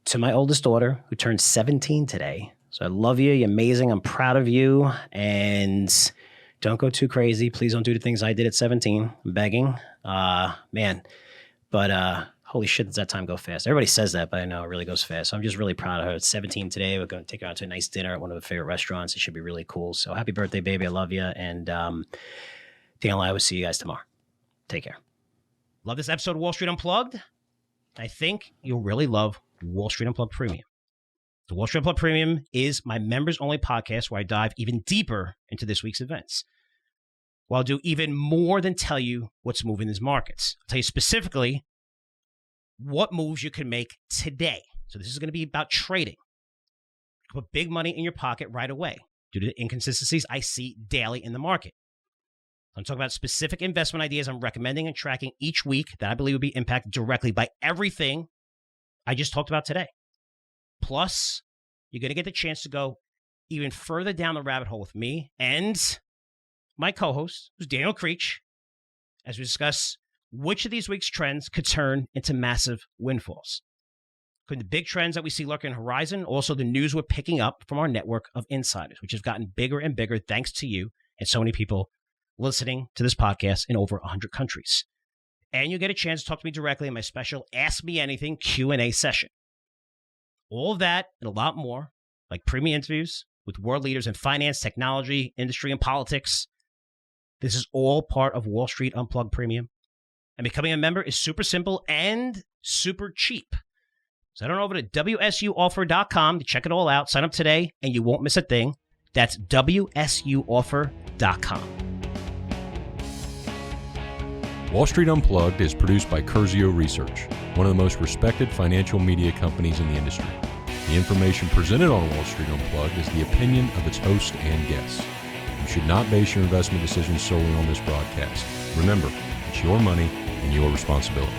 to my oldest daughter who turned 17 today. So I love you. You're amazing. I'm proud of you. And don't go too crazy. Please don't do the things I did at 17. I'm begging. Man. But holy shit, does that time go fast? Everybody says that, but I know it really goes fast. So I'm just really proud of her. It's 17 today. We're going to take her out to a nice dinner at one of her favorite restaurants. It should be really cool. So happy birthday, baby. I love you. And Daniel and I will see you guys tomorrow. Take care. Love this episode of Wall Street Unplugged? I think you'll really love Wall Street Unplugged Premium. The Wall Street Unplugged Premium is my members-only podcast where I dive even deeper into this week's events. Well, I'll do even more than tell you what's moving these markets. I'll tell you specifically what moves you can make today. So this is going to be about trading. You can put big money in your pocket right away due to the inconsistencies I see daily in the market. I'm talking about specific investment ideas I'm recommending and tracking each week that I believe will be impacted directly by everything I just talked about today. Plus, you're going to get the chance to go even further down the rabbit hole with me and my co-host, who's Daniel Creech, as we discuss which of these week's trends could turn into massive windfalls. Including the big trends that we see lurking on the horizon, also the news we're picking up from our network of insiders, which has gotten bigger and bigger thanks to you and so many people listening to this podcast in over 100 countries. And you get a chance to talk to me directly in my special Ask Me Anything Q&A session. All of that and a lot more, like premium interviews with world leaders in finance, technology, industry, and politics. This is all part of Wall Street Unplugged Premium. And becoming a member is super simple and super cheap. So head on over to WSUoffer.com to check it all out. Sign up today and you won't miss a thing. That's WSUoffer.com. Wall Street Unplugged is produced by Curzio Research, one of the most respected financial media companies in the industry. The information presented on Wall Street Unplugged is the opinion of its host and guests. You should not base your investment decisions solely on this broadcast. Remember, it's your money and your responsibility.